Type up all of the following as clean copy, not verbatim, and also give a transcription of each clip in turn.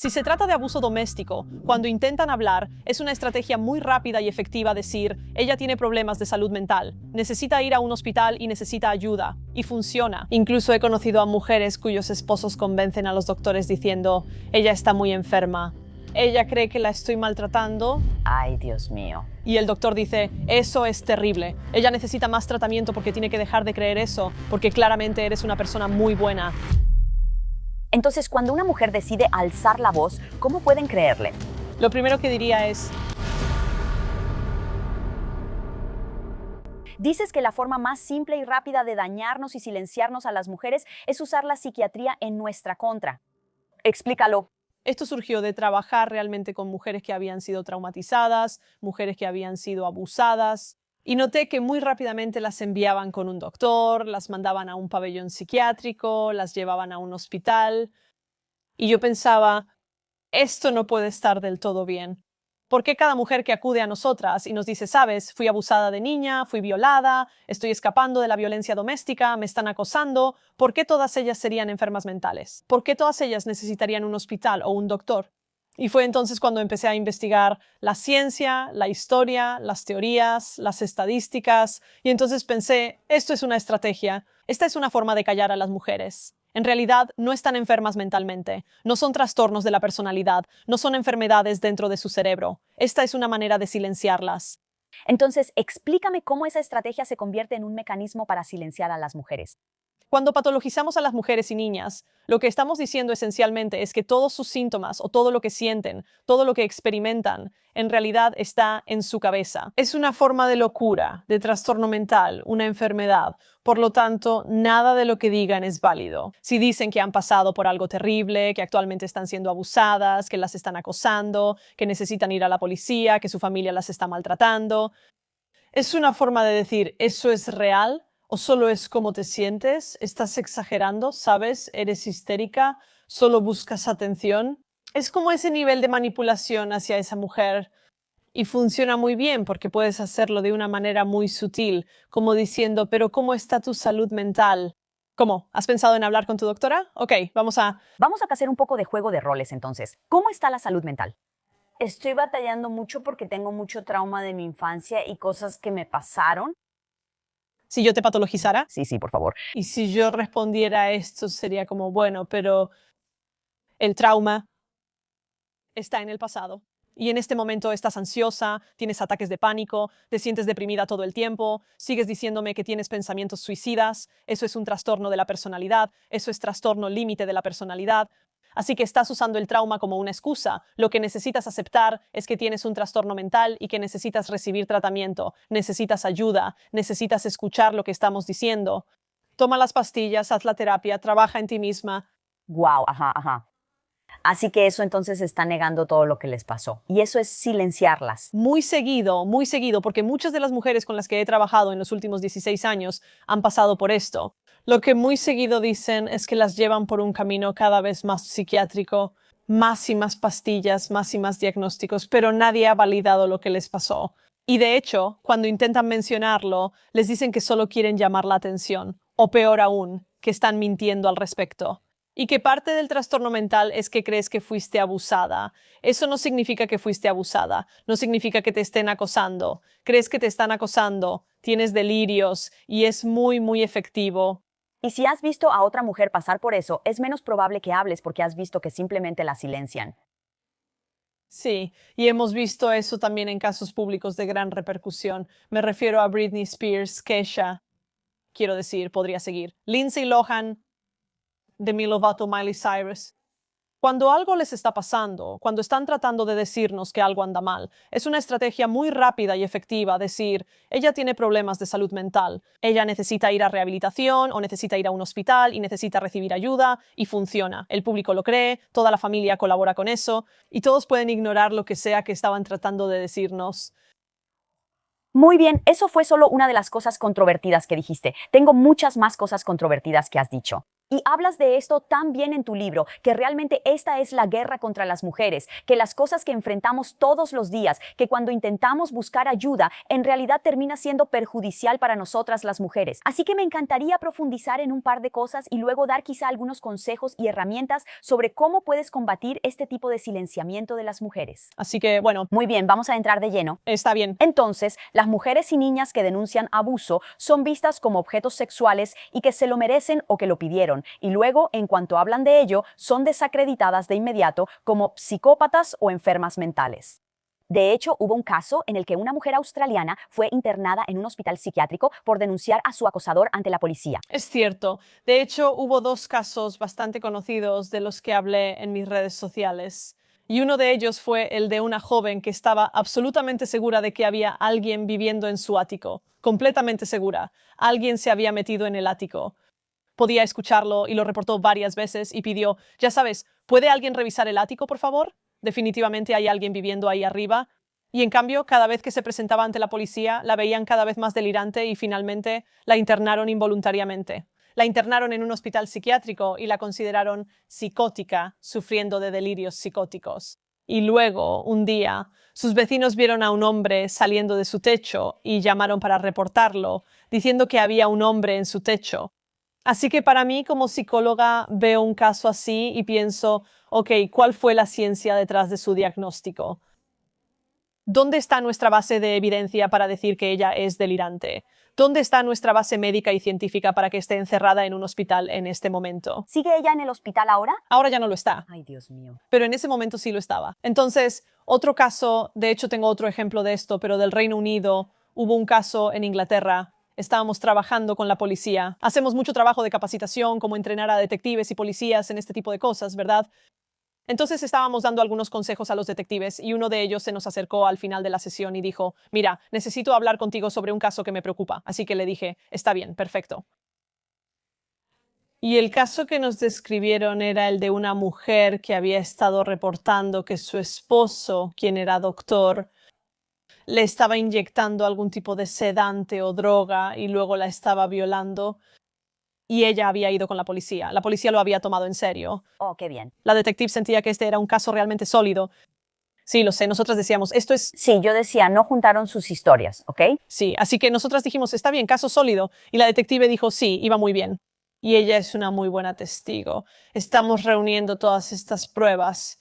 Si se trata de abuso doméstico, cuando intentan hablar, es una estrategia muy rápida y efectiva decir, ella tiene problemas de salud mental, necesita ir a un hospital y necesita ayuda. Y funciona. Incluso he conocido a mujeres cuyos esposos convencen a los doctores diciendo, ella está muy enferma. Ella cree que la estoy maltratando. Ay, Dios mío. Y el doctor dice, eso es terrible. Ella necesita más tratamiento porque tiene que dejar de creer eso, porque claramente eres una persona muy buena. Entonces, cuando una mujer decide alzar la voz, ¿cómo pueden creerle? Lo primero que diría es, Dices que la forma más simple y rápida de dañarnos y silenciarnos a las mujeres es usar la psiquiatría en nuestra contra. Explícalo. esto surgió de trabajar realmente con mujeres que habían sido traumatizadas, mujeres que habían sido abusadas, y noté que muy rápidamente las enviaban con un doctor, las mandaban a un pabellón psiquiátrico, las llevaban a un hospital, y yo pensaba, esto no puede estar del todo bien. ¿Por qué cada mujer que acude a nosotras y nos dice, sabes, fui abusada de niña, fui violada, estoy escapando de la violencia doméstica, me están acosando, ¿por qué todas ellas serían enfermas mentales? ¿Por qué todas ellas necesitarían un hospital o un doctor? Y fue entonces cuando empecé a investigar la ciencia, la historia, las teorías, las estadísticas, y entonces pensé, esto es una estrategia, esta es una forma de callar a las mujeres. En realidad, no están enfermas mentalmente, no son trastornos de la personalidad, no son enfermedades dentro de su cerebro. Esta es una manera de silenciarlas. Entonces, explícame cómo esa estrategia se convierte en un mecanismo para silenciar a las mujeres. Cuando patologizamos a las mujeres y niñas, lo que estamos diciendo esencialmente es que todos sus síntomas o todo lo que sienten, todo lo que experimentan, en realidad está en su cabeza. Es una forma de locura, de trastorno mental, una enfermedad. Por lo tanto, nada de lo que digan es válido. Si dicen que han pasado por algo terrible, que actualmente están siendo abusadas, que las están acosando, que necesitan ir a la policía, que su familia las está maltratando, es una forma de decir, ¿eso es real? ¿O solo es cómo te sientes? ¿Estás exagerando? ¿Sabes? ¿Eres histérica? ¿Solo buscas atención? Es como ese nivel de manipulación hacia esa mujer. Y funciona muy bien porque puedes hacerlo de una manera muy sutil, como diciendo, pero ¿cómo está tu salud mental? ¿Cómo? ¿Has pensado en hablar con tu doctora? Ok, Vamos a hacer un poco de juego de roles entonces. ¿Cómo está la salud mental? Estoy batallando mucho porque tengo mucho trauma de mi infancia y cosas que me pasaron. Si yo te patologizara Sí, por favor. y si yo respondiera a esto sería como, bueno, pero el trauma está en el pasado. Y en este momento estás ansiosa, tienes ataques de pánico, te sientes deprimida todo el tiempo, sigues diciéndome que tienes pensamientos suicidas, eso es un trastorno de la personalidad, eso es trastorno límite de la personalidad. Así que estás usando el trauma como una excusa. Lo que necesitas aceptar es que tienes un trastorno mental y que necesitas recibir tratamiento, necesitas ayuda, necesitas escuchar lo que estamos diciendo. Toma las pastillas, haz la terapia, trabaja en ti misma. Wow, ajá. Así que eso entonces está negando todo lo que les pasó. Y eso es silenciarlas. Muy seguido, porque muchas de las mujeres con las que he trabajado en los últimos 16 años han pasado por esto. Lo que muy seguido dicen es que las llevan por un camino cada vez más psiquiátrico, más y más pastillas, más y más diagnósticos, pero nadie ha validado lo que les pasó. Y de hecho, cuando intentan mencionarlo, les dicen que solo quieren llamar la atención, o peor aún, que están mintiendo al respecto. Y que parte del trastorno mental es que crees que fuiste abusada. Eso no significa que fuiste abusada, no significa que te estén acosando. Crees que te están acosando, tienes delirios y es muy efectivo. Y si has visto a otra mujer pasar por eso, es menos probable que hables porque has visto que simplemente la silencian. Sí, y hemos visto eso también en casos públicos de gran repercusión. Me refiero a Britney Spears, Kesha, quiero decir, podría seguir, Lindsay Lohan, Demi Lovato, Miley Cyrus. Cuando algo les está pasando, cuando están tratando de decirnos que algo anda mal, es una estrategia muy rápida y efectiva decir, ella tiene problemas de salud mental, ella necesita ir a rehabilitación o necesita ir a un hospital y necesita recibir ayuda, y funciona. El público lo cree, toda la familia colabora con eso, y todos pueden ignorar lo que sea que estaban tratando de decirnos. Muy bien, eso fue solo una de las cosas controvertidas que dijiste. Tengo muchas más cosas controvertidas que has dicho. Y hablas de esto tan bien en tu libro, que realmente esta es la guerra contra las mujeres, que las cosas que enfrentamos todos los días, que cuando intentamos buscar ayuda, en realidad termina siendo perjudicial para nosotras las mujeres. Así que me encantaría profundizar en un par de cosas y luego dar quizá algunos consejos y herramientas sobre cómo puedes combatir este tipo de silenciamiento de las mujeres. Así que, bueno, Muy bien, vamos a entrar de lleno. está bien. Entonces, las mujeres y niñas que denuncian abuso son vistas como objetos sexuales y que se lo merecen o que lo pidieron, y luego, en cuanto hablan de ello, son desacreditadas de inmediato como psicópatas o enfermas mentales. De hecho, hubo un caso en el que una mujer australiana fue internada en un hospital psiquiátrico por denunciar a su acosador ante la policía. Es cierto. De hecho, hubo dos casos bastante conocidos de los que hablé en mis redes sociales. Y uno de ellos fue el de una joven que estaba absolutamente segura de que había alguien viviendo en su ático. Completamente segura. Alguien se había metido en el ático. Podía escucharlo y lo reportó varias veces y pidió, ya sabes, ¿puede alguien revisar el ático, por favor? Definitivamente hay alguien viviendo ahí arriba. Y en cambio, cada vez que se presentaba ante la policía, la veían cada vez más delirante y finalmente la internaron involuntariamente. La internaron en un hospital psiquiátrico y la consideraron psicótica, sufriendo de delirios psicóticos. Y luego, un día, sus vecinos vieron a un hombre saliendo de su techo y llamaron para reportarlo, diciendo que había un hombre en su techo. Así que para mí, como psicóloga, veo un caso así y pienso, ok, ¿cuál fue la ciencia detrás de su diagnóstico? ¿Dónde está nuestra base de evidencia para decir que ella es delirante? ¿Dónde está nuestra base médica y científica para que esté encerrada en un hospital en este momento? ¿Sigue ella en el hospital ahora? Ahora ya no lo está, Ay, Dios mío. pero en ese momento sí lo estaba. Entonces, otro caso, de hecho tengo otro ejemplo de esto, pero del Reino Unido, hubo un caso en Inglaterra. Estábamos trabajando con la policía. Hacemos mucho trabajo de capacitación, como entrenar a detectives y policías en este tipo de cosas, ¿verdad? Entonces estábamos dando algunos consejos a los detectives y uno de ellos se nos acercó al final de la sesión y dijo, mira, necesito hablar contigo sobre un caso que me preocupa. Así que le dije, está bien, perfecto. Y el caso que nos describieron era el de una mujer que había estado reportando que su esposo, quien era doctor, le estaba inyectando algún tipo de sedante o droga y luego la estaba violando y ella había ido con la policía. La policía lo había tomado en serio. Oh, qué bien. La detective sentía que este era un caso realmente sólido. Sí, lo sé, nosotras decíamos, esto es... Sí, yo decía, no juntaron sus historias, ¿ok? Sí, así que nosotras dijimos, está bien, caso sólido. Y la detective dijo, sí, iba muy bien. Y ella es una muy buena testigo. Estamos reuniendo todas estas pruebas.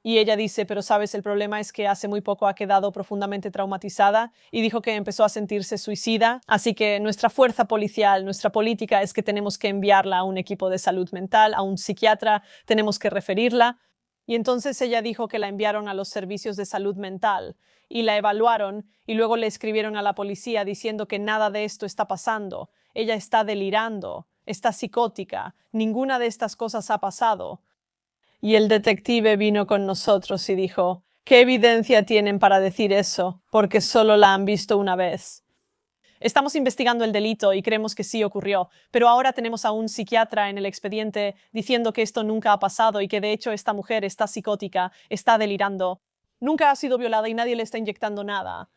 Y ella dice, pero sabes, el problema es que hace muy poco ha quedado profundamente traumatizada y dijo que empezó a sentirse suicida. Así que nuestra fuerza policial, nuestra política es que tenemos que enviarla a un equipo de salud mental, a un psiquiatra, tenemos que referirla. Y entonces ella dijo que la enviaron a los servicios de salud mental y la evaluaron y luego le escribieron a la policía diciendo que nada de esto está pasando. Ella está delirando, está psicótica, ninguna de estas cosas ha pasado. Y el detective vino con nosotros y dijo, ¿qué evidencia tienen para decir eso? Porque solo la han visto una vez. Estamos investigando el delito y creemos que sí ocurrió, pero ahora tenemos a un psiquiatra en el expediente diciendo que esto nunca ha pasado y que de hecho esta mujer está psicótica, está delirando. Nunca ha sido violada y nadie le está inyectando nada.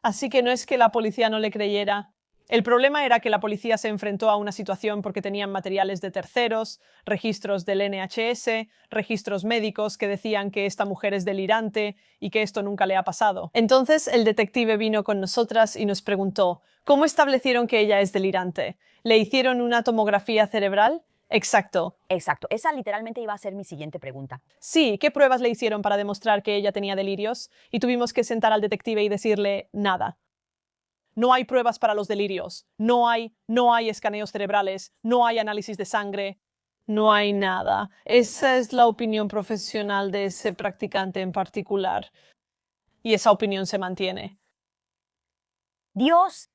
Así que no es que la policía no le creyera. El problema era que la policía se enfrentó a una situación porque tenían materiales de terceros, registros del NHS, registros médicos que decían que esta mujer es delirante y que esto nunca le ha pasado. Entonces el detective vino con nosotras y nos preguntó, ¿cómo establecieron que ella es delirante? ¿Le hicieron una tomografía cerebral? Exacto. Exacto. Esa literalmente iba a ser mi siguiente pregunta. Sí, ¿qué pruebas le hicieron para demostrar que ella tenía delirios? Y tuvimos que sentar al detective y decirle nada. No hay pruebas para los delirios, no hay escaneos cerebrales, no hay análisis de sangre, no hay nada. Esa es la opinión profesional de ese practicante en particular. Y esa opinión se mantiene. Dios.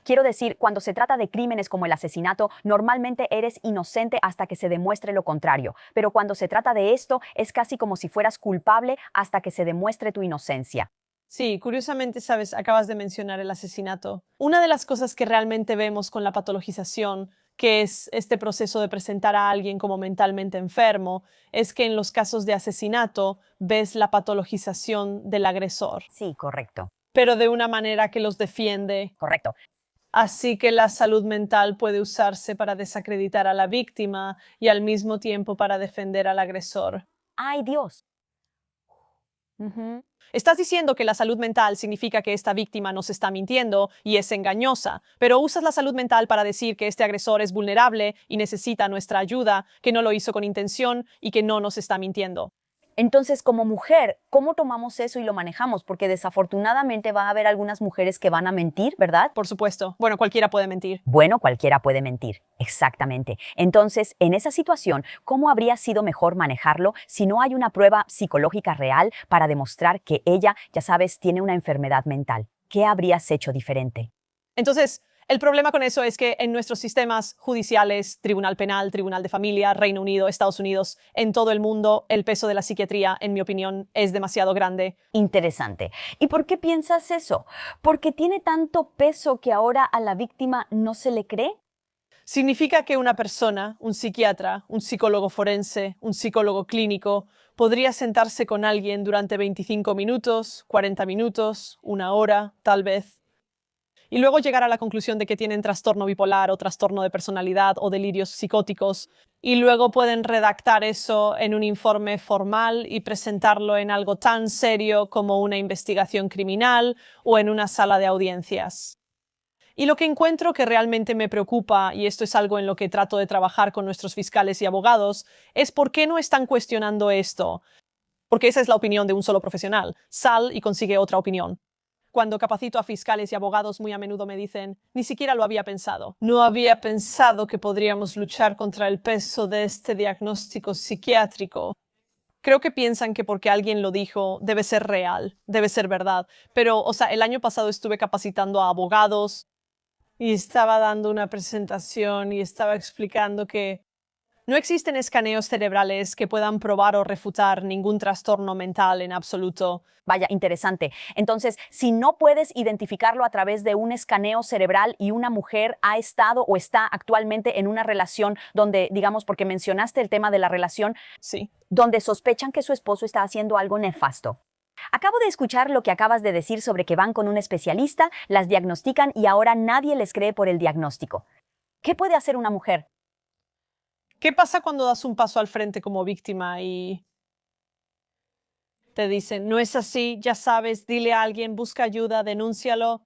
Quiero decir, cuando se trata de crímenes como el asesinato, normalmente eres inocente hasta que se demuestre lo contrario. Pero cuando se trata de esto, es casi como si fueras culpable hasta que se demuestre tu inocencia. Sí, curiosamente, sabes, acabas de mencionar el asesinato. Una de las cosas que realmente vemos con la patologización, que es este proceso de presentar a alguien como mentalmente enfermo, es que en los casos de asesinato ves la patologización del agresor, Sí, correcto. pero de una manera que los defiende. Correcto. Así que la salud mental puede usarse para desacreditar a la víctima y al mismo tiempo para defender al agresor. ¡Ay, Dios! Ujú. Estás diciendo que la salud mental significa que esta víctima nos está mintiendo y es engañosa, pero usas la salud mental para decir que este agresor es vulnerable y necesita nuestra ayuda, que no lo hizo con intención y que no nos está mintiendo. Entonces, como mujer, ¿cómo tomamos eso y lo manejamos? Porque desafortunadamente va a haber algunas mujeres que van a mentir, ¿verdad? Por supuesto. Bueno, cualquiera puede mentir. Bueno, cualquiera puede mentir. Exactamente. Entonces, en esa situación, ¿cómo habría sido mejor manejarlo si no hay una prueba psicológica real para demostrar que ella, ya sabes, tiene una enfermedad mental? ¿Qué habrías hecho diferente? Entonces, el problema con eso es que en nuestros sistemas judiciales, Tribunal Penal, Tribunal de Familia, Reino Unido, Estados Unidos, en todo el mundo, el peso de la psiquiatría, en mi opinión, es demasiado grande. Interesante. ¿Y por qué piensas eso? ¿Porque tiene tanto peso que ahora a la víctima no se le cree? Significa que una persona, un psiquiatra, un psicólogo forense, un psicólogo clínico, podría sentarse con alguien durante 25 minutos, 40 minutos, una hora, tal vez, y luego llegar a la conclusión de que tienen trastorno bipolar o trastorno de personalidad o delirios psicóticos, y luego pueden redactar eso en un informe formal y presentarlo en algo tan serio como una investigación criminal o en una sala de audiencias. Y lo que encuentro que realmente me preocupa, y esto es algo en lo que trato de trabajar con nuestros fiscales y abogados, es por qué no están cuestionando esto. Porque esa es la opinión de un solo profesional. Sal y consigue otra opinión. Cuando capacito a fiscales y abogados, muy a menudo me dicen, ni siquiera lo había pensado. No había pensado que podríamos luchar contra el peso de este diagnóstico psiquiátrico. Creo que piensan que porque alguien lo dijo, debe ser real, debe ser verdad. Pero, el año pasado estuve capacitando a abogados y estaba dando una presentación y estaba explicando que no existen escaneos cerebrales que puedan probar o refutar ningún trastorno mental en absoluto. Vaya, interesante. Entonces, si no puedes identificarlo a través de un escaneo cerebral y una mujer ha estado o está actualmente en una relación donde, digamos, porque mencionaste el tema de la relación, Sí. donde sospechan que su esposo está haciendo algo nefasto. Acabo de escuchar lo que acabas de decir sobre que van con un especialista, las diagnostican y ahora nadie les cree por el diagnóstico. ¿Qué puede hacer una mujer? ¿Qué pasa cuando das un paso al frente como víctima y te dicen, no es así, ya sabes, dile a alguien, busca ayuda, denúncialo?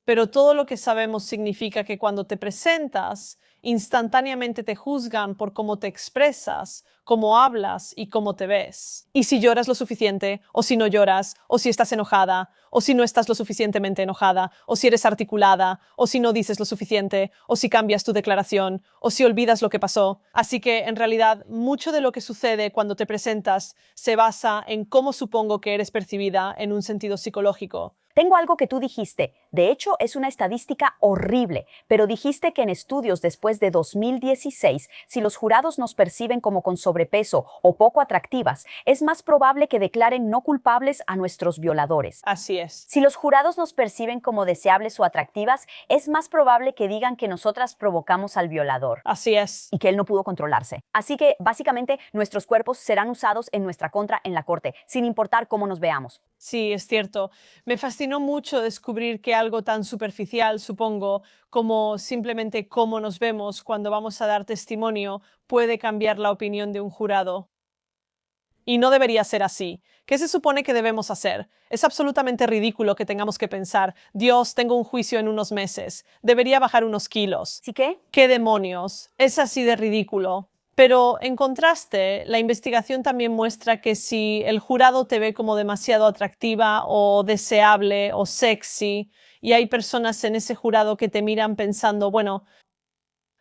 Pero todo lo que sabemos significa que cuando te presentas, instantáneamente te juzgan por cómo te expresas, cómo hablas y cómo te ves. Y si lloras lo suficiente, o si no lloras, o si estás enojada, o si no estás lo suficientemente enojada, o si eres articulada, o si no dices lo suficiente, o si cambias tu declaración, o si olvidas lo que pasó. Así que, en realidad, mucho de lo que sucede cuando te presentas se basa en cómo supongo que eres percibida en un sentido psicológico. Tengo algo que tú dijiste. De hecho, es una estadística horrible, pero dijiste que en estudios después de 2016, si los jurados nos perciben como con sobrepeso o poco atractivas, es más probable que declaren no culpables a nuestros violadores. Así es. Si los jurados nos perciben como deseables o atractivas, es más probable que digan que nosotras provocamos al violador Así es. y que él no pudo controlarse. Así que, básicamente, nuestros cuerpos serán usados en nuestra contra en la corte, sin importar cómo nos veamos. Sí, es cierto. Me fascinó mucho descubrir que algo tan superficial, supongo, como simplemente cómo nos vemos cuando vamos a dar testimonio, puede cambiar la opinión de un jurado. Y no debería ser así. ¿Qué se supone que debemos hacer? Es absolutamente ridículo que tengamos que pensar, Dios, tengo un juicio en unos meses, debería bajar unos kilos. ¿Sí qué? ¿Qué demonios? Es así de ridículo. Pero, en contraste, la investigación también muestra que si el jurado te ve como demasiado atractiva o deseable o sexy, y hay personas en ese jurado que te miran pensando, bueno,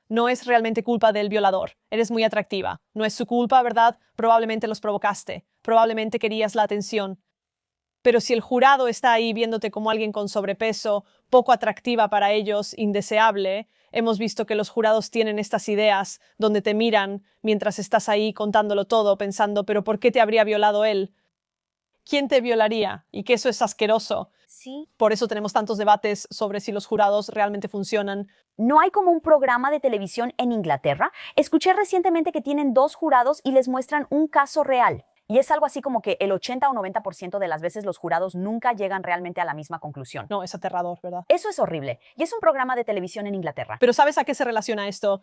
no es realmente culpa del violador, eres muy atractiva, no es su culpa, ¿verdad? Probablemente los provocaste, probablemente querías la atención. Pero si el jurado está ahí viéndote como alguien con sobrepeso, poco atractiva para ellos, indeseable, hemos visto que los jurados tienen estas ideas donde te miran mientras estás ahí contándolo todo, pensando, ¿pero por qué te habría violado él? ¿Quién te violaría? Y que eso es asqueroso. Sí. Por eso tenemos tantos debates sobre si los jurados realmente funcionan. ¿No hay como un programa de televisión en Inglaterra? Escuché recientemente que tienen 2 jurados y les muestran un caso real. Y es algo así como que el 80 o 90% de las veces los jurados nunca llegan realmente a la misma conclusión. No, es aterrador, ¿verdad? Eso es horrible. Y es un programa de televisión en Inglaterra. Pero ¿sabes a qué se relaciona esto?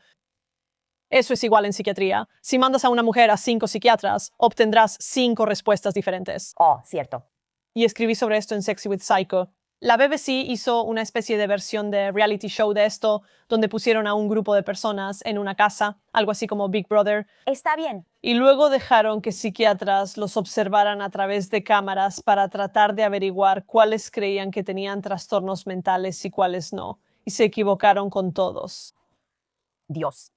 Eso es igual en psiquiatría. Si mandas a una mujer a 5 psiquiatras, obtendrás 5 respuestas diferentes. Oh, cierto. Y escribí sobre esto en Sexy with Psycho. La BBC hizo una especie de versión de reality show de esto, donde pusieron a un grupo de personas en una casa, algo así como Big Brother, Está bien. y luego dejaron que psiquiatras los observaran a través de cámaras para tratar de averiguar cuáles creían que tenían trastornos mentales y cuáles no. Y se equivocaron con todos. Dios.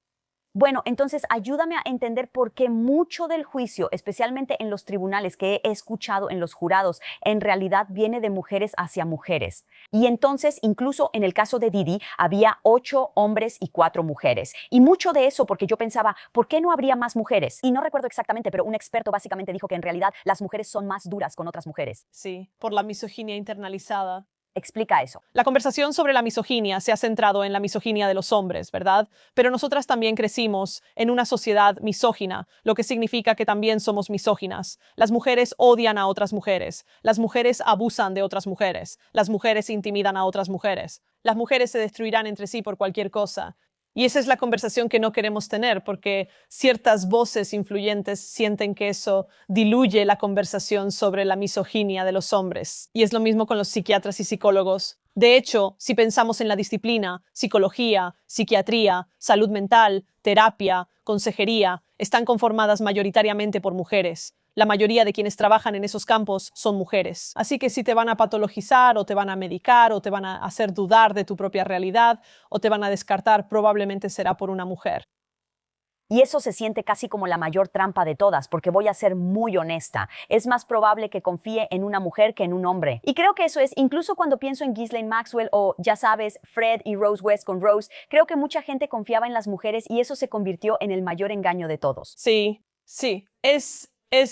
Bueno, entonces ayúdame a entender por qué mucho del juicio, especialmente en los tribunales que he escuchado en los jurados, en realidad viene de mujeres hacia mujeres. Y entonces, incluso en el caso de Didi, había 8 hombres y 4 mujeres. Y mucho de eso porque yo pensaba, ¿por qué no habría más mujeres? Y no recuerdo exactamente, pero un experto básicamente dijo que en realidad las mujeres son más duras con otras mujeres. Sí, por la misoginia internalizada. Explica eso. La conversación sobre la misoginia se ha centrado en la misoginia de los hombres, ¿verdad? Pero nosotras también crecimos en una sociedad misógina, lo que significa que también somos misóginas. Las mujeres odian a otras mujeres. Las mujeres abusan de otras mujeres. Las mujeres intimidan a otras mujeres. Las mujeres se destruirán entre sí por cualquier cosa. Y esa es la conversación que no queremos tener, porque ciertas voces influyentes sienten que eso diluye la conversación sobre la misoginia de los hombres. Y es lo mismo con los psiquiatras y psicólogos. De hecho, si pensamos en la disciplina, psicología, psiquiatría, salud mental, terapia, consejería, están conformadas mayoritariamente por mujeres. La mayoría de quienes trabajan en esos campos son mujeres. Así que si te van a patologizar o te van a medicar o te van a hacer dudar de tu propia realidad o te van a descartar, probablemente será por una mujer. Y eso se siente casi como la mayor trampa de todas, porque voy a ser muy honesta. Es más probable que confíe en una mujer que en un hombre. Y creo que eso es, incluso cuando pienso en Ghislaine Maxwell o, ya sabes, Fred y Rose West con Rose, creo que mucha gente confiaba en las mujeres y eso se convirtió en el mayor engaño de todos. Sí.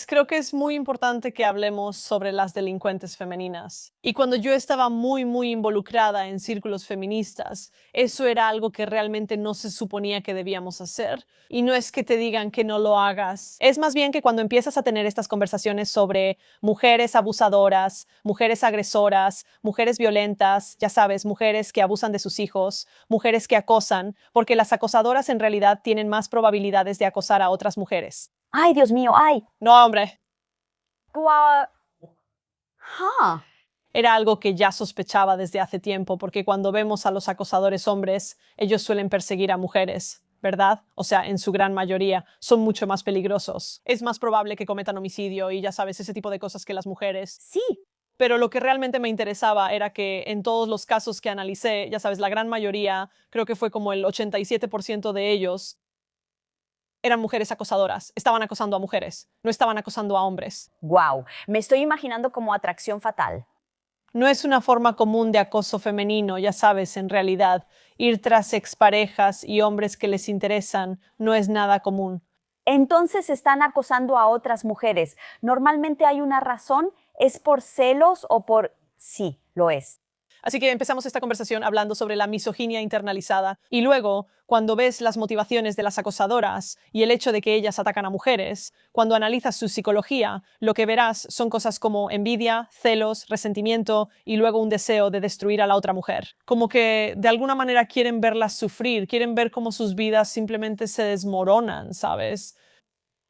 Creo que es muy importante que hablemos sobre las delincuentes femeninas. Y cuando yo estaba muy involucrada en círculos feministas, eso era algo que realmente no se suponía que debíamos hacer. Y no es que te digan que no lo hagas. Es más bien que cuando empiezas a tener estas conversaciones sobre mujeres abusadoras, mujeres agresoras, mujeres violentas, ya sabes, mujeres que abusan de sus hijos, mujeres que acosan, porque las acosadoras en realidad tienen más probabilidades de acosar a otras mujeres. ¡Ay, Dios mío! ¡Ay! No, hombre. Huh. Era algo que ya sospechaba desde hace tiempo, porque cuando vemos a los acosadores hombres, ellos suelen perseguir a mujeres, ¿verdad? O sea, en su gran mayoría, son mucho más peligrosos. Es más probable que cometan homicidio y ya sabes, ese tipo de cosas que las mujeres. Sí. Pero lo que realmente me interesaba era que en todos los casos que analicé, ya sabes, la gran mayoría, creo que fue como el 87% de ellos, eran mujeres acosadoras, estaban acosando a mujeres, no estaban acosando a hombres. Wow. Me estoy imaginando como atracción fatal. No es una forma común de acoso femenino, ya sabes, en realidad. Ir tras exparejas y hombres que les interesan no es nada común. Entonces están acosando a otras mujeres. Normalmente hay una razón. ¿Es por celos o por...? Sí, lo es. Así que empezamos esta conversación hablando sobre la misoginia internalizada y luego, cuando ves las motivaciones de las acosadoras y el hecho de que ellas atacan a mujeres, cuando analizas su psicología, lo que verás son cosas como envidia, celos, resentimiento y luego un deseo de destruir a la otra mujer. Como que de alguna manera quieren verlas sufrir, quieren ver cómo sus vidas simplemente se desmoronan, ¿sabes?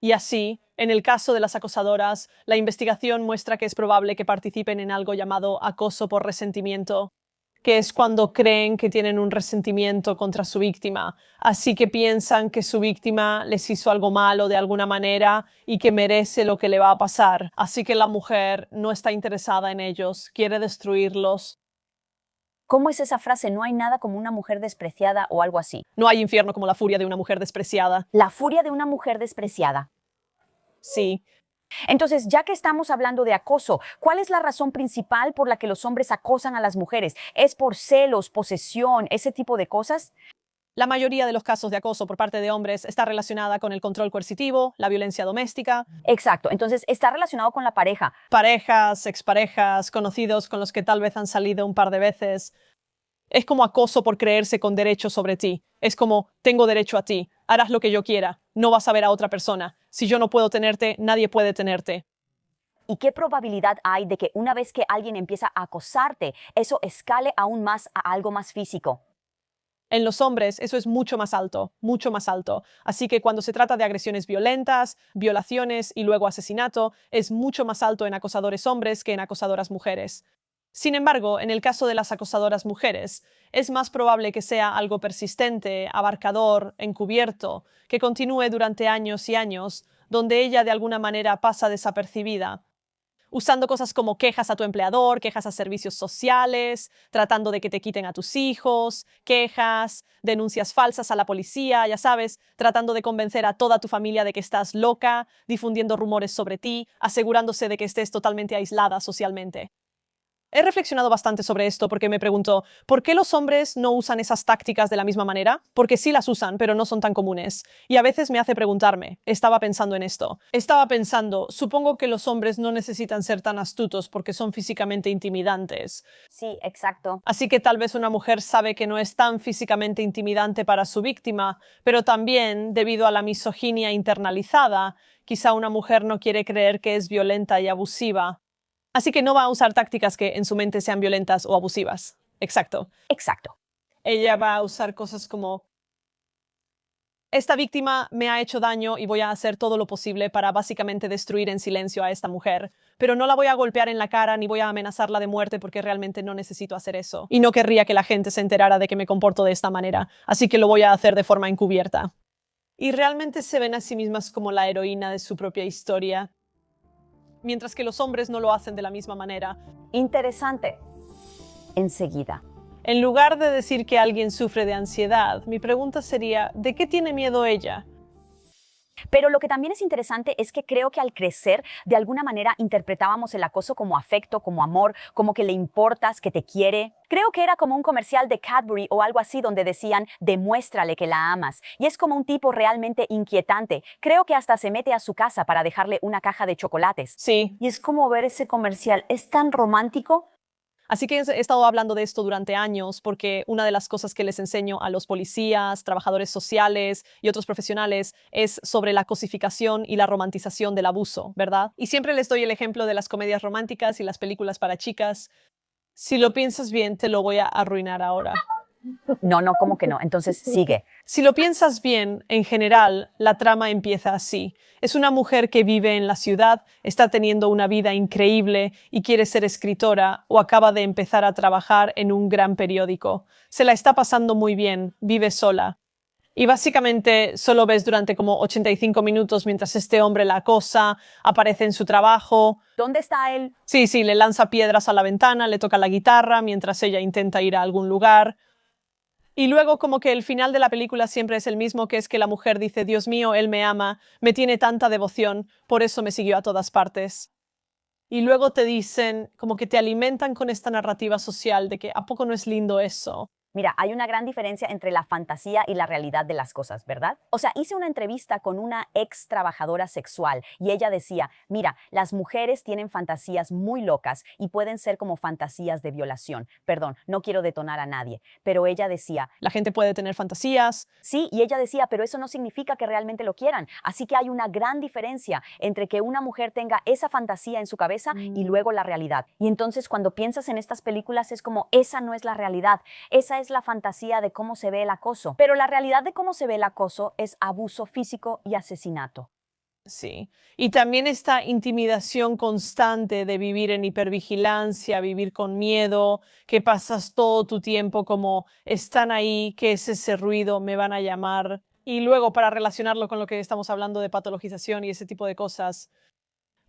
Y así, en el caso de las acosadoras, la investigación muestra que es probable que participen en algo llamado acoso por resentimiento, que es cuando creen que tienen un resentimiento contra su víctima, así que piensan que su víctima les hizo algo malo de alguna manera y que merece lo que le va a pasar. Así que la mujer no está interesada en ellos, quiere destruirlos. ¿Cómo es esa frase? No hay nada como una mujer despreciada o algo así. No hay infierno como la furia de una mujer despreciada. La furia de una mujer despreciada. Sí. Entonces, ya que estamos hablando de acoso, ¿cuál es la razón principal por la que los hombres acosan a las mujeres? ¿Es por celos, posesión, ese tipo de cosas? La mayoría de los casos de acoso por parte de hombres está relacionada con el control coercitivo, la violencia doméstica. Exacto. Entonces, está relacionado con la pareja. Parejas, exparejas, conocidos con los que tal vez han salido un par de veces. Es como acoso por creerse con derecho sobre ti. Es como, tengo derecho a ti, harás lo que yo quiera, no vas a ver a otra persona. Si yo no puedo tenerte, nadie puede tenerte. ¿Y qué probabilidad hay de que una vez que alguien empieza a acosarte, eso escale aún más a algo más físico? En los hombres eso es mucho más alto, mucho más alto. Así que cuando se trata de agresiones violentas, violaciones y luego asesinato, es mucho más alto en acosadores hombres que en acosadoras mujeres. Sin embargo, en el caso de las acosadoras mujeres, es más probable que sea algo persistente, abarcador, encubierto, que continúe durante años y años, donde ella de alguna manera pasa desapercibida, usando cosas como quejas a tu empleador, quejas a servicios sociales, tratando de que te quiten a tus hijos, quejas, denuncias falsas a la policía, ya sabes, tratando de convencer a toda tu familia de que estás loca, difundiendo rumores sobre ti, asegurándose de que estés totalmente aislada socialmente. He reflexionado bastante sobre esto porque me pregunto, ¿por qué los hombres no usan esas tácticas de la misma manera? Porque sí las usan, pero no son tan comunes. Y a veces me hace preguntarme, estaba pensando en esto. Estaba pensando, supongo que los hombres no necesitan ser tan astutos porque son físicamente intimidantes. Sí, exacto. Así que tal vez una mujer sabe que no es tan físicamente intimidante para su víctima, pero también, debido a la misoginia internalizada, quizá una mujer no quiere creer que es violenta y abusiva. Así que no va a usar tácticas que en su mente sean violentas o abusivas. Exacto. Exacto. Ella va a usar cosas como, esta víctima me ha hecho daño y voy a hacer todo lo posible para básicamente destruir en silencio a esta mujer, pero no la voy a golpear en la cara ni voy a amenazarla de muerte porque realmente no necesito hacer eso. Y no querría que la gente se enterara de que me comporto de esta manera, así que lo voy a hacer de forma encubierta. Y realmente se ven a sí mismas como la heroína de su propia historia, mientras que los hombres no lo hacen de la misma manera. Interesante. Enseguida. En lugar de decir que alguien sufre de ansiedad, mi pregunta sería, ¿de qué tiene miedo ella? Pero lo que también es interesante es que creo que al crecer, de alguna manera interpretábamos el acoso como afecto, como amor, como que le importas, que te quiere. Creo que era como un comercial de Cadbury o algo así donde decían, demuéstrale que la amas. Y es como un tipo realmente inquietante. Creo que hasta se mete a su casa para dejarle una caja de chocolates. Sí. Y es como ver ese comercial. Es tan romántico. Así que he estado hablando de esto durante años porque una de las cosas que les enseño a los policías, trabajadores sociales y otros profesionales es sobre la cosificación y la romantización del abuso, ¿verdad? Y siempre les doy el ejemplo de las comedias románticas y las películas para chicas. Si lo piensas bien, te lo voy a arruinar ahora. No, ¿cómo que no? Entonces sigue. Si lo piensas bien, en general, la trama empieza así. Es una mujer que vive en la ciudad, está teniendo una vida increíble y quiere ser escritora o acaba de empezar a trabajar en un gran periódico. Se la está pasando muy bien, vive sola. Y básicamente solo ves durante como 85 minutos mientras este hombre la acosa, aparece en su trabajo. ¿Dónde está él? Sí, le lanza piedras a la ventana, le toca la guitarra mientras ella intenta ir a algún lugar. Y luego como que el final de la película siempre es el mismo, que es que la mujer dice, Dios mío, él me ama, me tiene tanta devoción, por eso me siguió a todas partes. Y luego te dicen, como que te alimentan con esta narrativa social de que ¿a poco no es lindo eso? Mira, hay una gran diferencia entre la fantasía y la realidad de las cosas, ¿verdad? O sea, hice una entrevista con una ex trabajadora sexual y ella decía, mira, las mujeres tienen fantasías muy locas y pueden ser como fantasías de violación. Perdón, no quiero detonar a nadie, pero ella decía, La gente puede tener fantasías. sí, y ella decía, pero eso no significa que realmente lo quieran. Así que hay una gran diferencia entre que una mujer tenga esa fantasía en su cabeza y luego la realidad. Y entonces cuando piensas en estas películas es como, esa no es la realidad, esa es la fantasía de cómo se ve el acoso. Pero la realidad de cómo se ve el acoso es abuso físico y asesinato. Sí. Y también esta intimidación constante de vivir en hipervigilancia, vivir con miedo, que pasas todo tu tiempo como están ahí, ¿qué es ese ruido? Me van a llamar. Y luego, para relacionarlo con lo que estamos hablando de patologización y ese tipo de cosas,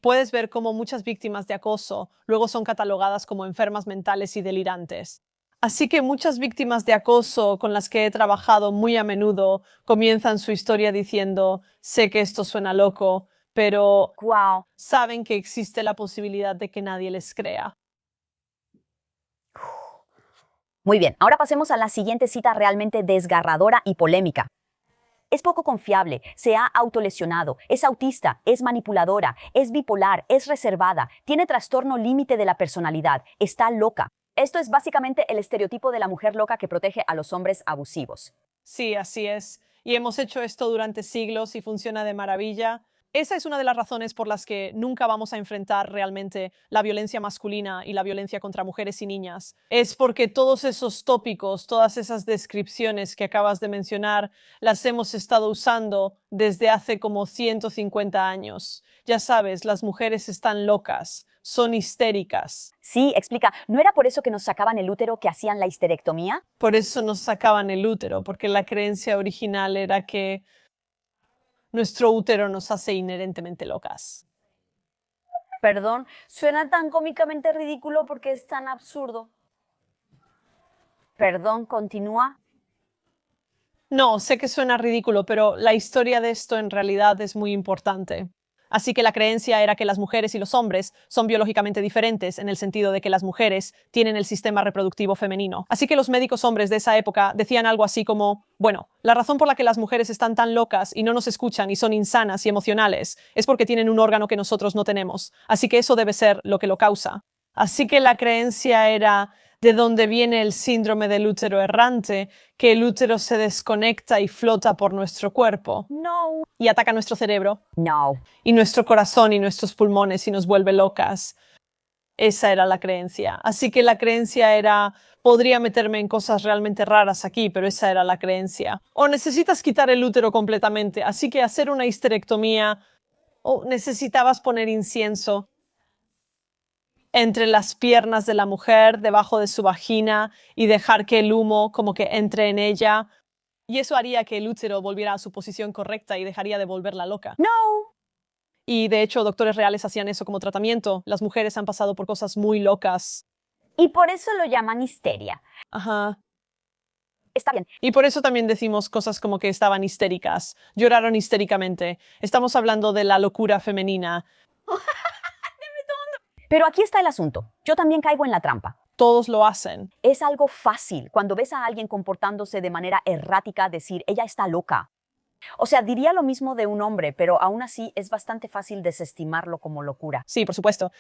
puedes ver cómo muchas víctimas de acoso luego son catalogadas como enfermas mentales y delirantes. Así que muchas víctimas de acoso con las que he trabajado muy a menudo comienzan su historia diciendo, sé que esto suena loco, pero ¡Wow! saben que existe la posibilidad de que nadie les crea. Muy bien, ahora pasemos a la siguiente cita realmente desgarradora y polémica. Es poco confiable, se ha autolesionado, es autista, es manipuladora, es bipolar, es reservada, tiene trastorno límite de la personalidad, está loca. Esto es básicamente el estereotipo de la mujer loca que protege a los hombres abusivos. Sí, así es. Y hemos hecho esto durante siglos y funciona de maravilla. Esa es una de las razones por las que nunca vamos a enfrentar realmente la violencia masculina y la violencia contra mujeres y niñas. Es porque todos esos tópicos, todas esas descripciones que acabas de mencionar, las hemos estado usando desde hace como 150 años. Ya sabes, las mujeres están locas, son histéricas. Sí, explica, ¿no era por eso que nos sacaban el útero que hacían la histerectomía? Por eso nos sacaban el útero, porque la creencia original era que nuestro útero nos hace inherentemente locas. Perdón, suena tan cómicamente ridículo porque es tan absurdo. Perdón, continúa. No, sé que suena ridículo, pero la historia de esto en realidad es muy importante. Así que la creencia era que las mujeres y los hombres son biológicamente diferentes en el sentido de que las mujeres tienen el sistema reproductivo femenino. Así que los médicos hombres de esa época decían algo así como, bueno, la razón por la que las mujeres están tan locas y no nos escuchan y son insanas y emocionales es porque tienen un órgano que nosotros no tenemos. Así que eso debe ser lo que lo causa. Así que la creencia era de dónde viene el síndrome del útero errante, que el útero se desconecta y flota por nuestro cuerpo No. y ataca nuestro cerebro No. y nuestro corazón y nuestros pulmones y nos vuelve locas. Esa era la creencia. Así que la creencia era, podría meterme en cosas realmente raras aquí, pero esa era la creencia. O necesitas quitar el útero completamente, así que hacer una histerectomía, o necesitabas poner incienso entre las piernas de la mujer, debajo de su vagina, y dejar que el humo como que entre en ella. Y eso haría que el útero volviera a su posición correcta y dejaría de volverla loca. No. Y de hecho, doctores reales hacían eso como tratamiento. Las mujeres han pasado por cosas muy locas. Y por eso lo llaman histeria. Ajá. Está bien. Y por eso también decimos cosas como que estaban histéricas, lloraron histéricamente. Estamos hablando de la locura femenina. Pero aquí está el asunto. Yo también caigo en la trampa. Todos lo hacen. Es algo fácil cuando ves a alguien comportándose de manera errática decir, ella está loca. O sea, diría lo mismo de un hombre, pero aún así es bastante fácil desestimarlo como locura. Sí, por supuesto.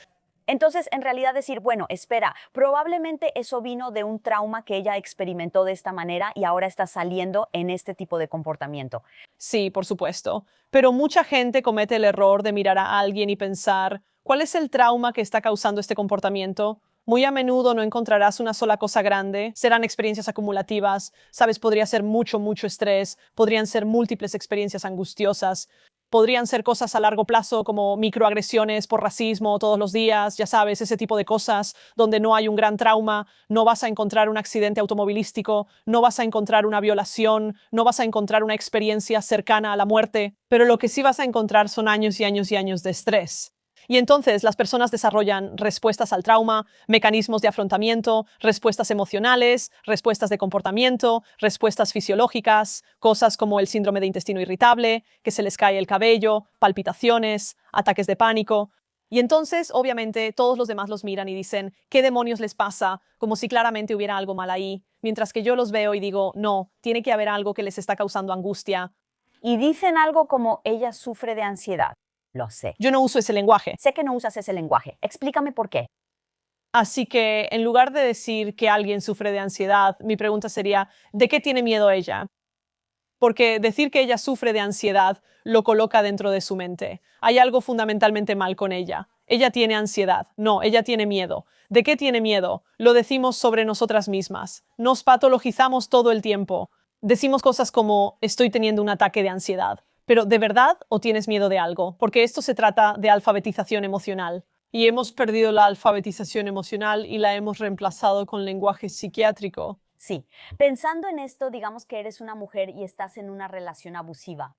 Entonces, en realidad decir, bueno, espera, probablemente eso vino de un trauma que ella experimentó de esta manera y ahora está saliendo en este tipo de comportamiento. Sí, por supuesto. Pero mucha gente comete el error de mirar a alguien y pensar, ¿cuál es el trauma que está causando este comportamiento? Muy a menudo no encontrarás una sola cosa grande, serán experiencias acumulativas, sabes, podría ser mucho, mucho estrés, podrían ser múltiples experiencias angustiosas, podrían ser cosas a largo plazo como microagresiones por racismo todos los días, ya sabes, ese tipo de cosas donde no hay un gran trauma, no vas a encontrar un accidente automovilístico, no vas a encontrar una violación, no vas a encontrar una experiencia cercana a la muerte, pero lo que sí vas a encontrar son años y años y años de estrés. Y entonces las personas desarrollan respuestas al trauma, mecanismos de afrontamiento, respuestas emocionales, respuestas de comportamiento, respuestas fisiológicas, cosas como el síndrome de intestino irritable, que se les cae el cabello, palpitaciones, ataques de pánico. Y entonces, obviamente, todos los demás los miran y dicen, ¿qué demonios les pasa? Como si claramente hubiera algo mal ahí. Mientras que yo los veo y digo, no, tiene que haber algo que les está causando angustia. Y dicen algo como, ella sufre de ansiedad. Lo sé. Yo no uso ese lenguaje. Sé que no usas ese lenguaje. Explícame por qué. Así que, en lugar de decir que alguien sufre de ansiedad, mi pregunta sería, ¿de qué tiene miedo ella? Porque decir que ella sufre de ansiedad lo coloca dentro de su mente. Hay algo fundamentalmente mal con ella. Ella tiene ansiedad. No, ella tiene miedo. ¿De qué tiene miedo? Lo decimos sobre nosotras mismas. Nos patologizamos todo el tiempo. Decimos cosas como, estoy teniendo un ataque de ansiedad. Pero ¿de verdad o tienes miedo de algo? Porque esto se trata de alfabetización emocional. Y hemos perdido la alfabetización emocional y la hemos reemplazado con lenguaje psiquiátrico. Sí. Pensando en esto, digamos que eres una mujer y estás en una relación abusiva.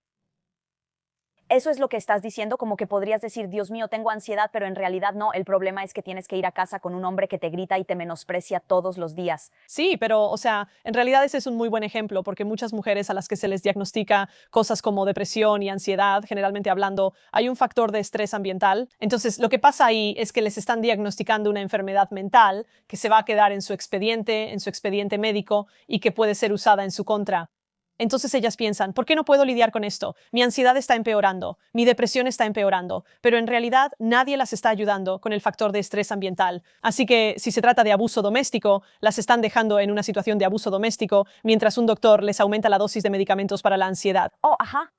Eso es lo que estás diciendo, como que podrías decir, Dios mío, tengo ansiedad, pero en realidad no. El problema es que tienes que ir a casa con un hombre que te grita y te menosprecia todos los días. Sí, pero, o sea, en realidad ese es un muy buen ejemplo porque muchas mujeres a las que se les diagnostica cosas como depresión y ansiedad, generalmente hablando, hay un factor de estrés ambiental. Entonces, lo que pasa ahí es que les están diagnosticando una enfermedad mental que se va a quedar en su expediente médico y que puede ser usada en su contra. Entonces ellas piensan, ¿por qué no puedo lidiar con esto? Mi ansiedad está empeorando, mi depresión está empeorando, pero en realidad nadie las está ayudando con el factor de estrés ambiental. Así que si se trata de abuso doméstico, las están dejando en una situación de abuso doméstico mientras un doctor les aumenta la dosis de medicamentos para la ansiedad. Oh, ajá.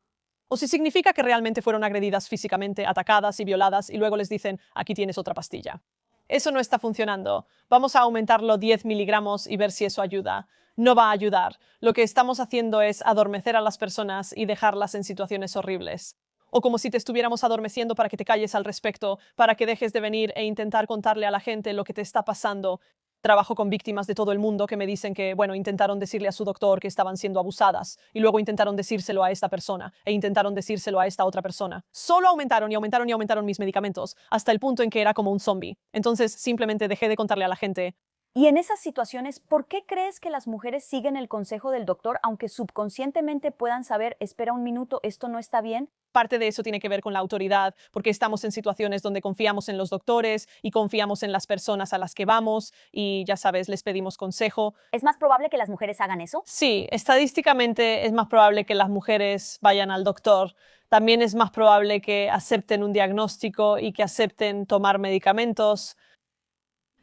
O si significa que realmente fueron agredidas físicamente, atacadas y violadas y luego les dicen, aquí tienes otra pastilla. Eso no está funcionando. Vamos a aumentarlo 10 miligramos y ver si eso ayuda. No va a ayudar. Lo que estamos haciendo es adormecer a las personas y dejarlas en situaciones horribles. O como si te estuviéramos adormeciendo para que te calles al respecto, para que dejes de venir e intentar contarle a la gente lo que te está pasando. Trabajo con víctimas de todo el mundo que me dicen que, bueno, intentaron decirle a su doctor que estaban siendo abusadas y luego intentaron decírselo a esta persona e intentaron decírselo a esta otra persona. Solo aumentaron y aumentaron y aumentaron mis medicamentos hasta el punto en que era como un zombie. Entonces simplemente dejé de contarle a la gente. Y en esas situaciones, ¿por qué crees que las mujeres siguen el consejo del doctor aunque subconscientemente puedan saber, espera un minuto, esto no está bien? Parte de eso tiene que ver con la autoridad, porque estamos en situaciones donde confiamos en los doctores y confiamos en las personas a las que vamos y, ya sabes, les pedimos consejo. ¿Es más probable que las mujeres hagan eso? Sí, estadísticamente es más probable que las mujeres vayan al doctor. También es más probable que acepten un diagnóstico y que acepten tomar medicamentos.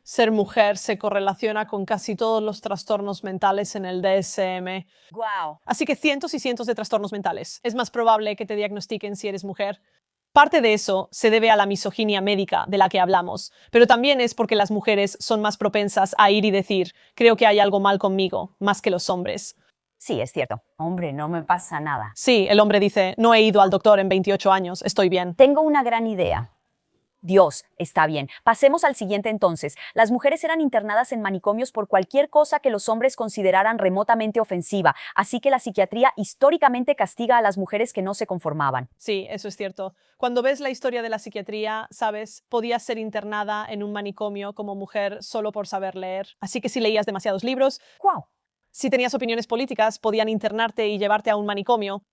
Ser mujer se correlaciona con casi todos los trastornos mentales en el DSM. Wow. Así que cientos y cientos de trastornos mentales. Es más probable que te diagnostiquen si eres mujer. Parte de eso se debe a la misoginia médica de la que hablamos, pero también es porque las mujeres son más propensas a ir y decir, creo que hay algo mal conmigo, más que los hombres. Sí, es cierto. Hombre, no me pasa nada. Sí, el hombre dice, no he ido al doctor en 28 años, estoy bien. Tengo una gran idea. Dios, está bien. Pasemos al siguiente entonces. Las mujeres eran internadas en manicomios por cualquier cosa que los hombres consideraran remotamente ofensiva, así que la psiquiatría históricamente castiga a las mujeres que no se conformaban. Sí, eso es cierto. Cuando ves la historia de la psiquiatría, sabes, podías ser internada en un manicomio como mujer solo por saber leer. Así que si leías demasiados libros, ¡Guau! si tenías opiniones políticas, podían internarte y llevarte a un manicomio.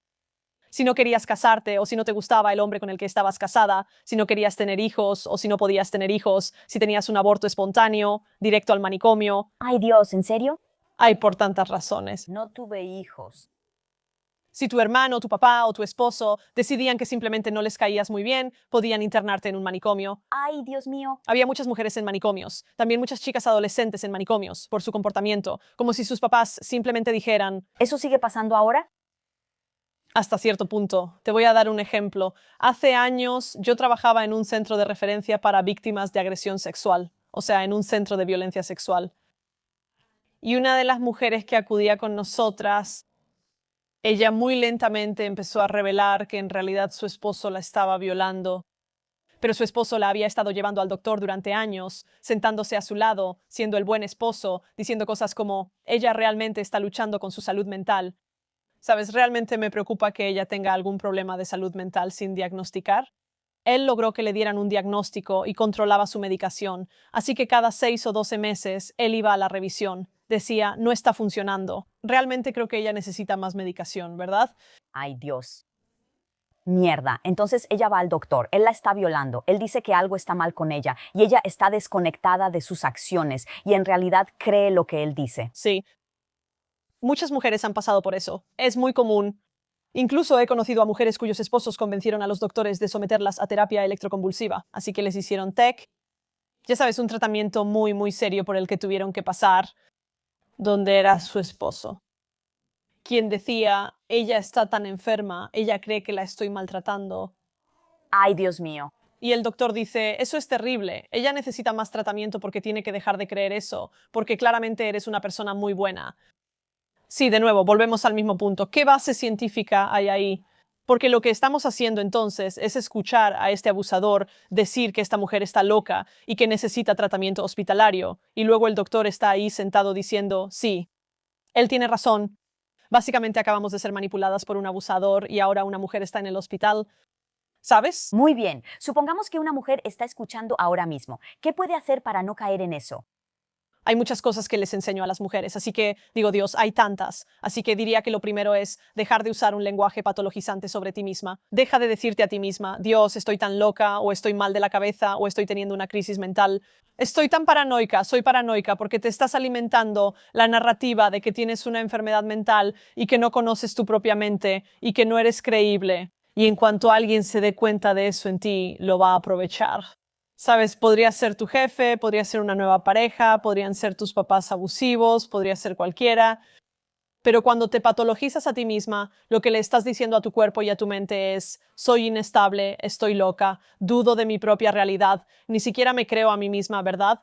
Si no querías casarte o si no te gustaba el hombre con el que estabas casada, si no querías tener hijos o si no podías tener hijos, si tenías un aborto espontáneo, directo al manicomio. Ay, Dios, ¿en serio? Hay por tantas razones. No tuve hijos. Si tu hermano, tu papá o tu esposo decidían que simplemente no les caías muy bien, podían internarte en un manicomio. Ay, Dios mío. Había muchas mujeres en manicomios, también muchas chicas adolescentes en manicomios, por su comportamiento, como si sus papás simplemente dijeran, ¿Eso sigue pasando ahora? hasta cierto punto. Te voy a dar un ejemplo. Hace años yo trabajaba en un centro de referencia para víctimas de agresión sexual, o sea, en un centro de violencia sexual. Y una de las mujeres que acudía con nosotras, ella muy lentamente empezó a revelar que en realidad su esposo la estaba violando, pero su esposo la había estado llevando al doctor durante años, sentándose a su lado, siendo el buen esposo, diciendo cosas como, ella realmente está luchando con su salud mental. ¿Sabes? Realmente me preocupa que ella tenga algún problema de salud mental sin diagnosticar. Él logró que le dieran un diagnóstico y controlaba su medicación, así que cada 6 o 12 meses él iba a la revisión. Decía, no está funcionando. Realmente creo que ella necesita más medicación, ¿verdad? Ay, Dios. Mierda. Entonces ella va al doctor. Él la está violando. Él dice que algo está mal con ella y ella está desconectada de sus acciones y en realidad cree lo que él dice. Sí. Muchas mujeres han pasado por eso. Es muy común. Incluso he conocido a mujeres cuyos esposos convencieron a los doctores de someterlas a terapia electroconvulsiva, así que les hicieron TEC. Ya sabes, un tratamiento muy, muy serio por el que tuvieron que pasar, donde era su esposo, quien decía, ella está tan enferma, ella cree que la estoy maltratando. Ay, Dios mío. Y el doctor dice, eso es terrible, ella necesita más tratamiento porque tiene que dejar de creer eso, porque claramente eres una persona muy buena. Sí, de nuevo, volvemos al mismo punto. ¿Qué base científica hay ahí? Porque lo que estamos haciendo entonces es escuchar a este abusador decir que esta mujer está loca y que necesita tratamiento hospitalario, y luego el doctor está ahí sentado diciendo, sí, él tiene razón. Básicamente acabamos de ser manipuladas por un abusador y ahora una mujer está en el hospital. ¿Sabes? Muy bien. Supongamos que una mujer está escuchando ahora mismo. ¿Qué puede hacer para no caer en eso? Hay muchas cosas que les enseño a las mujeres, así que digo, Dios, hay tantas. Así que diría que lo primero es dejar de usar un lenguaje patologizante sobre ti misma. Deja de decirte a ti misma, Dios, estoy tan loca, o estoy mal de la cabeza, o estoy teniendo una crisis mental. Estoy tan paranoica, soy paranoica, porque te estás alimentando la narrativa de que tienes una enfermedad mental y que no conoces tu propia mente y que no eres creíble. Y en cuanto alguien se dé cuenta de eso en ti, lo va a aprovechar. Sabes, podría ser tu jefe, podría ser una nueva pareja, podrían ser tus papás abusivos, podría ser cualquiera. Pero cuando te patologizas a ti misma, lo que le estás diciendo a tu cuerpo y a tu mente es, soy inestable, estoy loca, dudo de mi propia realidad, ni siquiera me creo a mí misma, ¿verdad?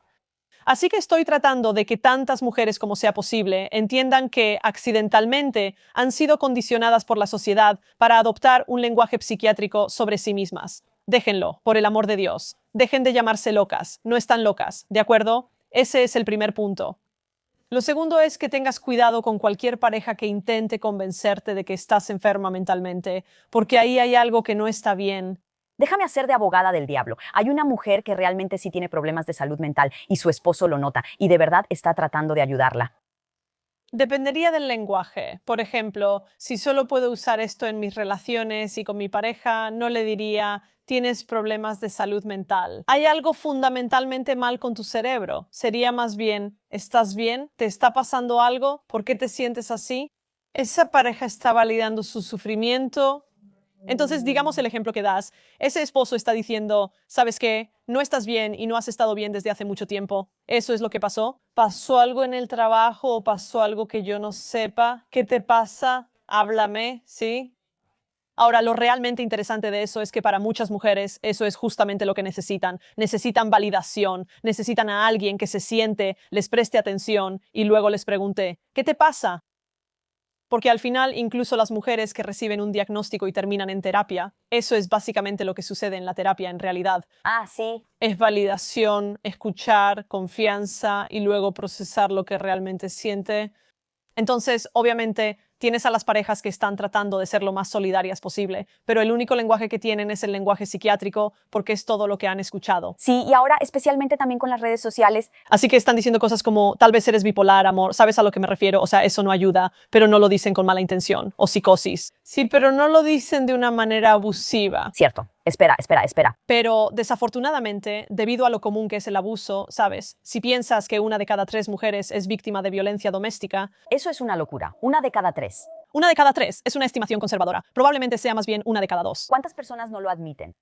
Así que estoy tratando de que tantas mujeres como sea posible entiendan que accidentalmente han sido condicionadas por la sociedad para adoptar un lenguaje psiquiátrico sobre sí mismas. Déjenlo, por el amor de Dios. Dejen de llamarse locas, no están locas, ¿de acuerdo? Ese es el primer punto. Lo segundo es que tengas cuidado con cualquier pareja que intente convencerte de que estás enferma mentalmente, porque ahí hay algo que no está bien. Déjame hacer de abogada del diablo. Hay una mujer que realmente sí tiene problemas de salud mental y su esposo lo nota y de verdad está tratando de ayudarla. Dependería del lenguaje. Por ejemplo, si solo puedo usar esto en mis relaciones y con mi pareja, no le diría, tienes problemas de salud mental. Hay algo fundamentalmente mal con tu cerebro. Sería más bien, ¿estás bien? ¿Te está pasando algo? ¿Por qué te sientes así? Esa pareja está validando su sufrimiento. Entonces, digamos el ejemplo que das. Ese esposo está diciendo, ¿sabes qué? No estás bien y no has estado bien desde hace mucho tiempo. ¿Eso es lo que pasó? ¿Pasó algo en el trabajo o pasó algo que yo no sepa? ¿Qué te pasa? Háblame, ¿sí? Ahora, lo realmente interesante de eso es que para muchas mujeres eso es justamente lo que necesitan. Necesitan validación, necesitan a alguien que se siente, les preste atención y luego les pregunte, ¿qué te pasa? Porque al final, incluso las mujeres que reciben un diagnóstico y terminan en terapia, eso es básicamente lo que sucede en la terapia en realidad. Ah, sí. Es validación, escuchar, confianza y luego procesar lo que realmente siente. Entonces, obviamente, tienes a las parejas que están tratando de ser lo más solidarias posible, pero el único lenguaje que tienen es el lenguaje psiquiátrico porque es todo lo que han escuchado. Sí, y ahora especialmente también con las redes sociales. Así que están diciendo cosas como, tal vez eres bipolar, amor, ¿sabes a lo que me refiero? O sea, eso no ayuda, pero no lo dicen con mala intención, o psicosis. Sí, pero no lo dicen de una manera abusiva. Cierto. Espera. Pero desafortunadamente, debido a lo común que es el abuso, ¿sabes? Si piensas que 1 de cada 3 mujeres es víctima de violencia doméstica, Eso es una locura. 1 de cada 3. 1 de cada 3 es una estimación conservadora. Probablemente sea más bien 1 de cada 2. ¿Cuántas personas no lo admiten?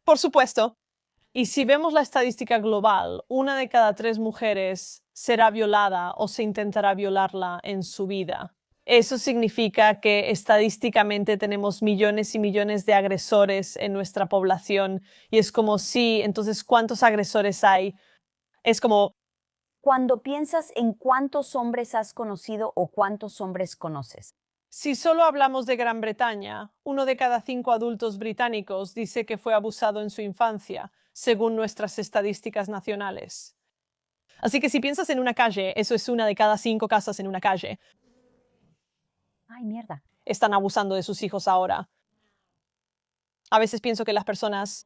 Por supuesto. Y si vemos la estadística global, 1 de cada 3 mujeres será violada o se intentará violarla en su vida. Eso significa que estadísticamente tenemos millones y millones de agresores en nuestra población y es como sí, entonces ¿cuántos agresores hay? Es como, Cuando piensas en cuántos hombres has conocido o cuántos hombres conoces. si solo hablamos de Gran Bretaña, 1 de cada 5 adultos británicos dice que fue abusado en su infancia, según nuestras estadísticas nacionales. Así que si piensas en una calle, eso es 1 de cada 5 casas en una calle. Ay, mierda. Están abusando de sus hijos ahora. A veces pienso que las personas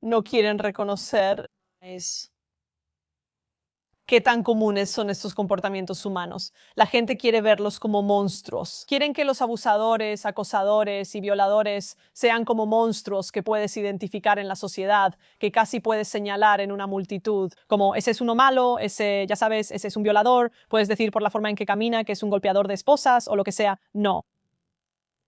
no quieren reconocer qué tan comunes son estos comportamientos humanos. La gente quiere verlos como monstruos. Quieren que los abusadores, acosadores y violadores sean como monstruos que puedes identificar en la sociedad, que casi puedes señalar en una multitud, como ese es uno malo, ese, ya sabes, ese es un violador, puedes decir por la forma en que camina que es un golpeador de esposas o lo que sea. No.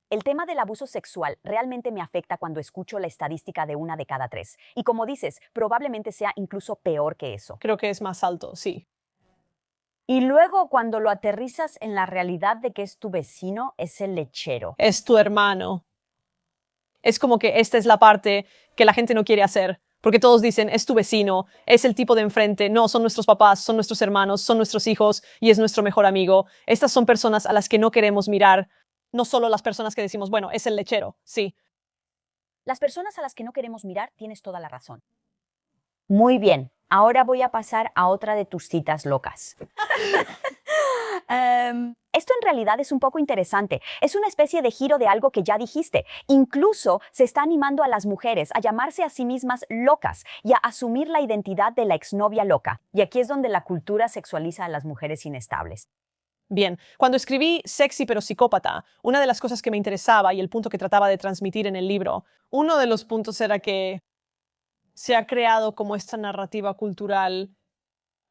El tema del abuso sexual realmente me afecta cuando escucho la estadística de 1 de cada 3. Y como dices, probablemente sea incluso peor que eso. Creo que es más alto, sí. Y luego cuando lo aterrizas en la realidad de que es tu vecino, es el lechero. Es tu hermano. Es como que esta es la parte que la gente no quiere hacer. Porque todos dicen, es tu vecino, es el tipo de enfrente, no, son nuestros papás, son nuestros hermanos, son nuestros hijos y es nuestro mejor amigo. Estas son personas a las que no queremos mirar. No solo las personas que decimos, bueno, es el lechero, sí. Las personas a las que no queremos mirar, tienes toda la razón. Muy bien, ahora voy a pasar a otra de tus citas locas. Esto en realidad es un poco interesante. Es una especie de giro de algo que ya dijiste. Incluso se está animando a las mujeres a llamarse a sí mismas locas y a asumir la identidad de la exnovia loca. Y aquí es donde la cultura sexualiza a las mujeres inestables. Bien, cuando escribí Sexy pero psicópata, una de las cosas que me interesaba y el punto que trataba de transmitir en el libro, uno de los puntos era que se ha creado como esta narrativa cultural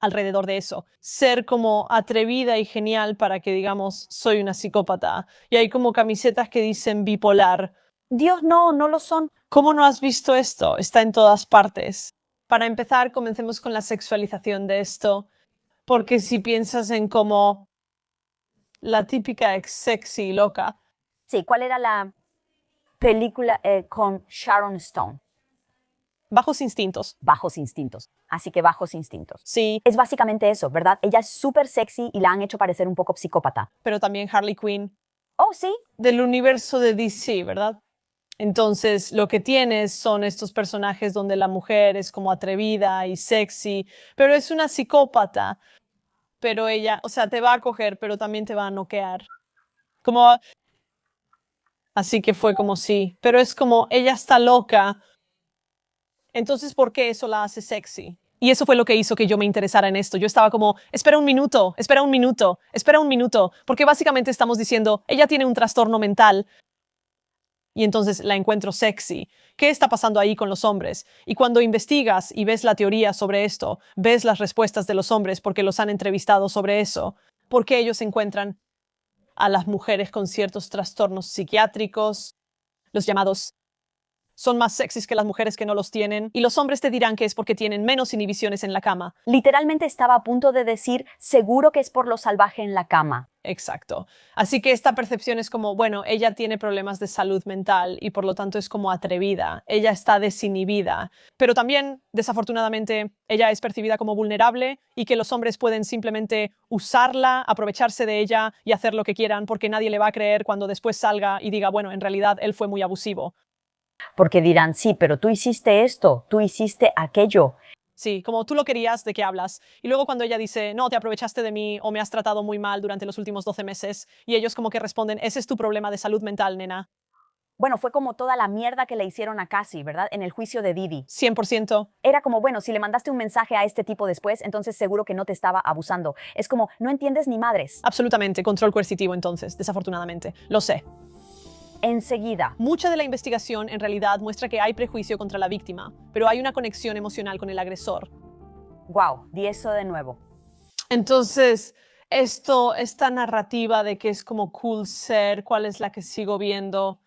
alrededor de eso. Ser como atrevida y genial para que digamos, soy una psicópata. Y hay como camisetas que dicen bipolar. Dios, no, no lo son. ¿Cómo no has visto esto? Está en todas partes. Para empezar, comencemos con la sexualización de esto, porque si piensas en como la típica ex sexy loca, Sí, ¿cuál era la película con Sharon Stone? bajos instintos. Bajos instintos. Así que bajos instintos. Sí, Es básicamente eso, ¿verdad? Ella es súper sexy y la han hecho parecer un poco psicópata. pero también Harley Quinn Oh, sí. del universo de DC, ¿verdad? Entonces, lo que tienes son estos personajes donde la mujer es como atrevida y sexy, pero es una psicópata. Pero ella, o sea, te va a coger, pero también te va a noquear. Como, así que fue como sí, pero es como, ella está loca. Entonces, ¿por qué eso la hace sexy? Y eso fue lo que hizo que yo me interesara en esto. Yo estaba como, espera un minuto, espera un minuto, espera un minuto, porque básicamente estamos diciendo, ella tiene un trastorno mental y entonces la encuentro sexy. ¿Qué está pasando ahí con los hombres? Y cuando investigas y ves la teoría sobre esto, ves las respuestas de los hombres porque los han entrevistado sobre eso, porque ellos encuentran a las mujeres con ciertos trastornos psiquiátricos, los llamados son más sexys que las mujeres que no los tienen, y los hombres te dirán que es porque tienen menos inhibiciones en la cama. Literalmente estaba a punto de decir, seguro que es por lo salvaje en la cama. Exacto. Así que esta percepción es como, bueno, ella tiene problemas de salud mental y por lo tanto es como atrevida, ella está desinhibida, pero también, desafortunadamente, ella es percibida como vulnerable y que los hombres pueden simplemente usarla, aprovecharse de ella y hacer lo que quieran porque nadie le va a creer cuando después salga y diga, bueno, en realidad él fue muy abusivo. Porque dirán, sí, pero tú hiciste esto, tú hiciste aquello. Sí, como tú lo querías, ¿de qué hablas? Y luego cuando ella dice, no, te aprovechaste de mí o me has tratado muy mal durante los últimos 12 meses, y ellos como que responden, ese es tu problema de salud mental, nena. Bueno, fue como toda la mierda que le hicieron a Cassie, ¿verdad? En el juicio de Didi. 100%. Era como, bueno, si le mandaste un mensaje a este tipo después, entonces seguro que no te estaba abusando. Es como, no entiendes ni madres. Absolutamente, control coercitivo entonces, desafortunadamente. Lo sé. Enseguida. Mucha de la investigación en realidad muestra que hay prejuicio contra la víctima, pero hay una conexión emocional con el agresor. Wow, di eso de nuevo. Entonces, esta narrativa de que es como cool ser, cuál es la que sigo viendo.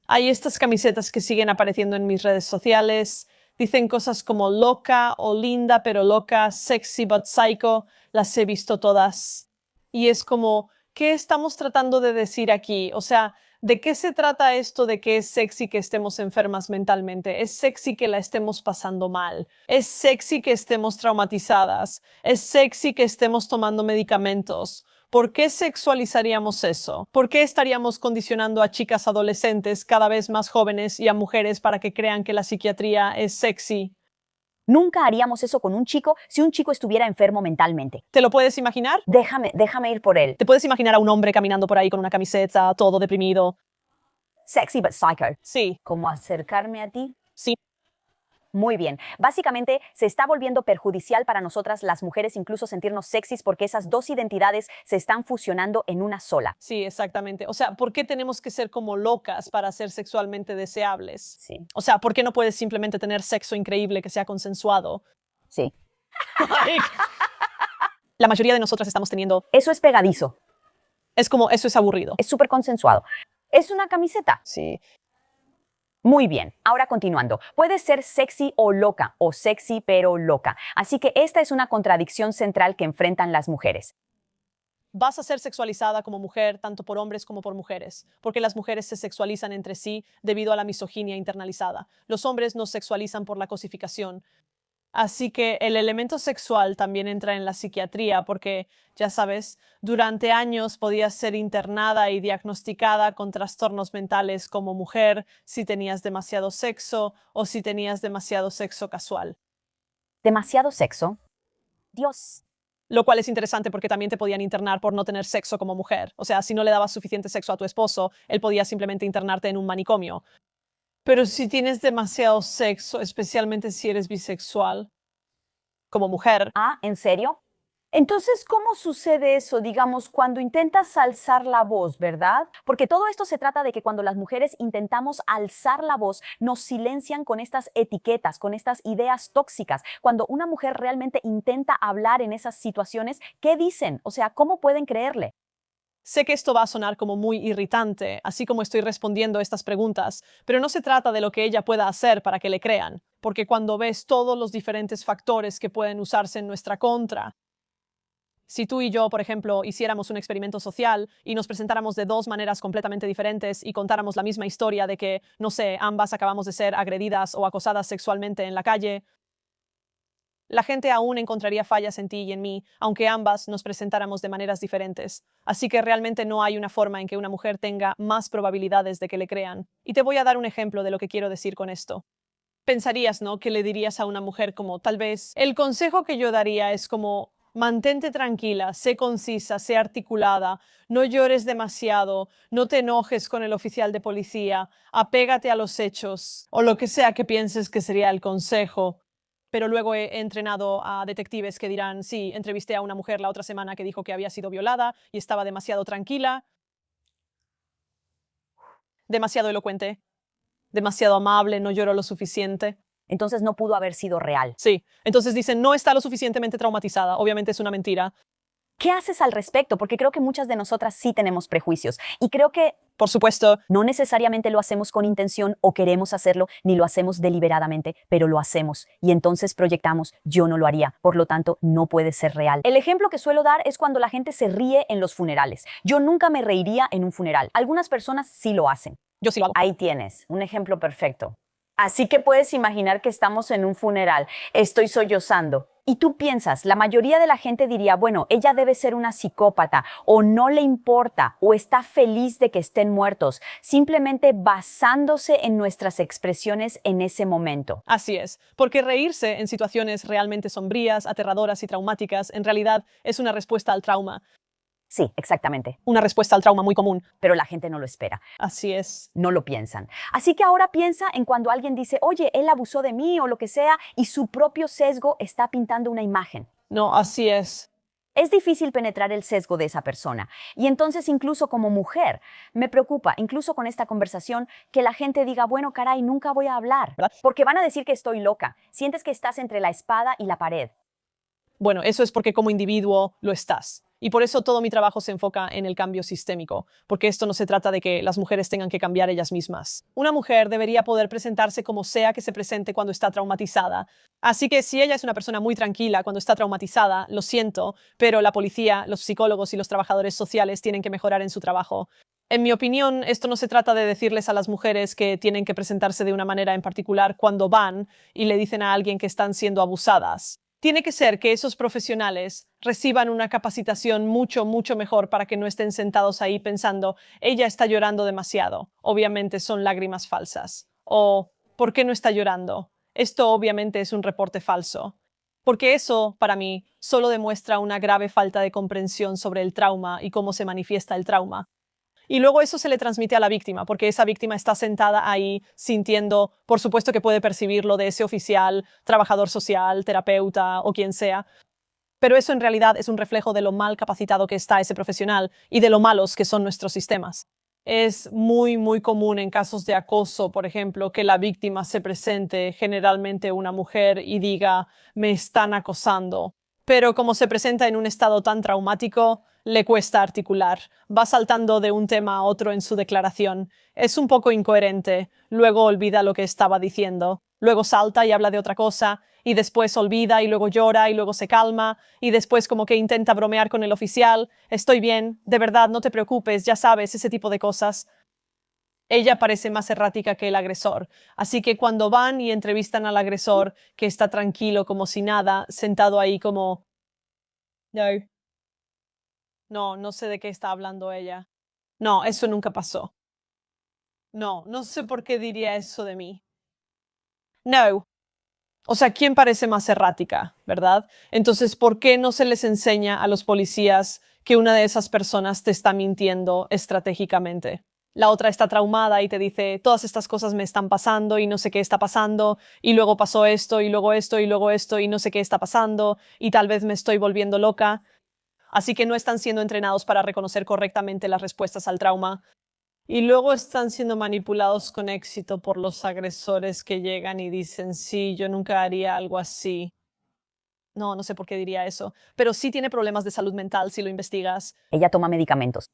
Hay estas camisetas que siguen apareciendo en mis redes sociales. Dicen cosas como loca o linda pero loca, sexy but psycho. Las he visto todas. Y es como, ¿qué estamos tratando de decir aquí? O sea, ¿de qué se trata esto de que es sexy que estemos enfermas mentalmente? ¿Es sexy que la estemos pasando mal? ¿Es sexy que estemos traumatizadas? ¿Es sexy que estemos tomando medicamentos? ¿Por qué sexualizaríamos eso? ¿Por qué estaríamos condicionando a chicas adolescentes cada vez más jóvenes y a mujeres para que crean que la psiquiatría es sexy? Nunca haríamos eso con un chico si un chico estuviera enfermo mentalmente. ¿Te lo puedes imaginar? Déjame ir por él. ¿Te puedes imaginar a un hombre caminando por ahí con una camiseta, todo deprimido? Sexy but psycho. Sí, ¿Cómo acercarme a ti? sí. Muy bien. Básicamente se está volviendo perjudicial para nosotras las mujeres incluso sentirnos sexys porque esas dos identidades se están fusionando en una sola. Sí, exactamente. O sea, ¿por qué tenemos que ser como locas para ser sexualmente deseables? Sí. O sea, ¿por qué no puedes simplemente tener sexo increíble que sea consensuado? Sí. La mayoría de nosotras estamos teniendo, Eso es pegadizo. es como, eso es aburrido. Es súper consensuado. Es una camiseta. Sí. Muy bien, ahora continuando. Puedes ser sexy o sexy pero loca. Así que esta es una contradicción central que enfrentan las mujeres. Vas a ser sexualizada como mujer, tanto por hombres como por mujeres, porque las mujeres se sexualizan entre sí debido a la misoginia internalizada. Los hombres nos sexualizan por la cosificación. Así que el elemento sexual también entra en la psiquiatría porque, ya sabes, durante años podías ser internada y diagnosticada con trastornos mentales como mujer si tenías demasiado sexo o si tenías demasiado sexo casual. ¿Demasiado sexo? Dios. Lo cual es interesante porque también te podían internar por no tener sexo como mujer. O sea, si no le dabas suficiente sexo a tu esposo, él podía simplemente internarte en un manicomio. Pero si tienes demasiado sexo, especialmente si eres bisexual, como mujer, Ah, ¿en serio? Entonces, ¿cómo sucede eso, digamos, cuando intentas alzar la voz, verdad? Porque todo esto se trata de que cuando las mujeres intentamos alzar la voz, nos silencian con estas etiquetas, con estas ideas tóxicas. Cuando una mujer realmente intenta hablar en esas situaciones, ¿qué dicen? O sea, ¿cómo pueden creerle? sé que esto va a sonar como muy irritante, así como estoy respondiendo estas preguntas, pero no se trata de lo que ella pueda hacer para que le crean, porque cuando ves todos los diferentes factores que pueden usarse en nuestra contra, si tú y yo, por ejemplo, hiciéramos un experimento social y nos presentáramos de dos maneras completamente diferentes y contáramos la misma historia de que, no sé, ambas acabamos de ser agredidas o acosadas sexualmente en la calle, la gente aún encontraría fallas en ti y en mí, aunque ambas nos presentáramos de maneras diferentes. Así que realmente no hay una forma en que una mujer tenga más probabilidades de que le crean. Y te voy a dar un ejemplo de lo que quiero decir con esto. Pensarías, ¿no? Que le dirías a una mujer como, tal vez, el consejo que yo daría es como, mantente tranquila, sé concisa, sé articulada, no llores demasiado, no te enojes con el oficial de policía, apégate a los hechos, o lo que sea que pienses que sería el consejo. Pero luego he entrenado a detectives que dirán, sí, entrevisté a una mujer la otra semana que dijo que había sido violada y estaba demasiado tranquila, demasiado elocuente, demasiado amable, no lloró lo suficiente. Entonces no pudo haber sido real. Sí, entonces dicen, no está lo suficientemente traumatizada. Obviamente es una mentira. ¿Qué haces al respecto? Porque creo que muchas de nosotras sí tenemos prejuicios y creo que Por supuesto, no necesariamente lo hacemos con intención o queremos hacerlo, ni lo hacemos deliberadamente, pero lo hacemos y entonces proyectamos, yo no lo haría, por lo tanto no puede ser real. El ejemplo que suelo dar es cuando la gente se ríe en los funerales. Yo nunca me reiría en un funeral. Algunas personas sí lo hacen. yo sí lo hago. Ahí tienes, un ejemplo perfecto. Así que puedes imaginar que estamos en un funeral, estoy sollozando. Y tú piensas, la mayoría de la gente diría, bueno, ella debe ser una psicópata, o no le importa, o está feliz de que estén muertos, simplemente basándose en nuestras expresiones en ese momento. Así es, porque reírse en situaciones realmente sombrías, aterradoras y traumáticas en realidad es una respuesta al trauma, Sí, exactamente. una respuesta al trauma muy común. Pero la gente no lo espera. Así es. No lo piensan. Así que ahora piensa en cuando alguien dice, oye, él abusó de mí o lo que sea, y su propio sesgo está pintando una imagen. No, así es. Es difícil penetrar el sesgo de esa persona. Y entonces incluso como mujer, me preocupa, incluso con esta conversación, que la gente diga, bueno, caray, nunca voy a hablar. ¿Verdad? Porque van a decir que estoy loca. Sientes que estás entre la espada y la pared. Bueno, eso es porque como individuo lo estás. Y por eso todo mi trabajo se enfoca en el cambio sistémico, porque esto no se trata de que las mujeres tengan que cambiar ellas mismas. Una mujer debería poder presentarse como sea que se presente cuando está traumatizada. Así que si ella es una persona muy tranquila cuando está traumatizada, lo siento, pero la policía, los psicólogos y los trabajadores sociales tienen que mejorar en su trabajo. En mi opinión, esto no se trata de decirles a las mujeres que tienen que presentarse de una manera en particular cuando van y le dicen a alguien que están siendo abusadas. Tiene que ser que esos profesionales reciban una capacitación mucho, mucho mejor para que no estén sentados ahí pensando, ella está llorando demasiado. Obviamente son lágrimas falsas. O, ¿por qué no está llorando? Esto obviamente es un reporte falso. Porque eso, para mí, solo demuestra una grave falta de comprensión sobre el trauma y cómo se manifiesta el trauma. Y luego eso se le transmite a la víctima, porque esa víctima está sentada ahí sintiendo, por supuesto que puede percibirlo de ese oficial, trabajador social, terapeuta o quien sea, pero eso en realidad es un reflejo de lo mal capacitado que está ese profesional y de lo malos que son nuestros sistemas. Es muy, muy común en casos de acoso, por ejemplo, que la víctima se presente, generalmente una mujer, y diga, me están acosando. Pero como se presenta en un estado tan traumático, le cuesta articular. Va saltando de un tema a otro en su declaración. Es un poco incoherente. Luego olvida lo que estaba diciendo. Luego salta y habla de otra cosa, y después olvida y luego llora y luego se calma, y después como que intenta bromear con el oficial. Estoy bien, de verdad, no te preocupes, ya sabes, ese tipo de cosas. Ella parece más errática que el agresor. Así que cuando van y entrevistan al agresor, que está tranquilo como si nada, sentado ahí como... No. No, no sé de qué está hablando ella. No, eso nunca pasó. No, no sé por qué diría eso de mí. No. O sea, ¿quién parece más errática, verdad? Entonces, ¿por qué no se les enseña a los policías que una de esas personas te está mintiendo estratégicamente? La otra está traumada y te dice, todas estas cosas me están pasando y no sé qué está pasando, y luego pasó esto, y luego esto, y luego esto, y no sé qué está pasando, y tal vez me estoy volviendo loca. Así que no están siendo entrenados para reconocer correctamente las respuestas al trauma. Y luego están siendo manipulados con éxito por los agresores que llegan y dicen, sí, yo nunca haría algo así. No, no sé por qué diría eso, pero sí tiene problemas de salud mental si lo investigas. Ella toma medicamentos.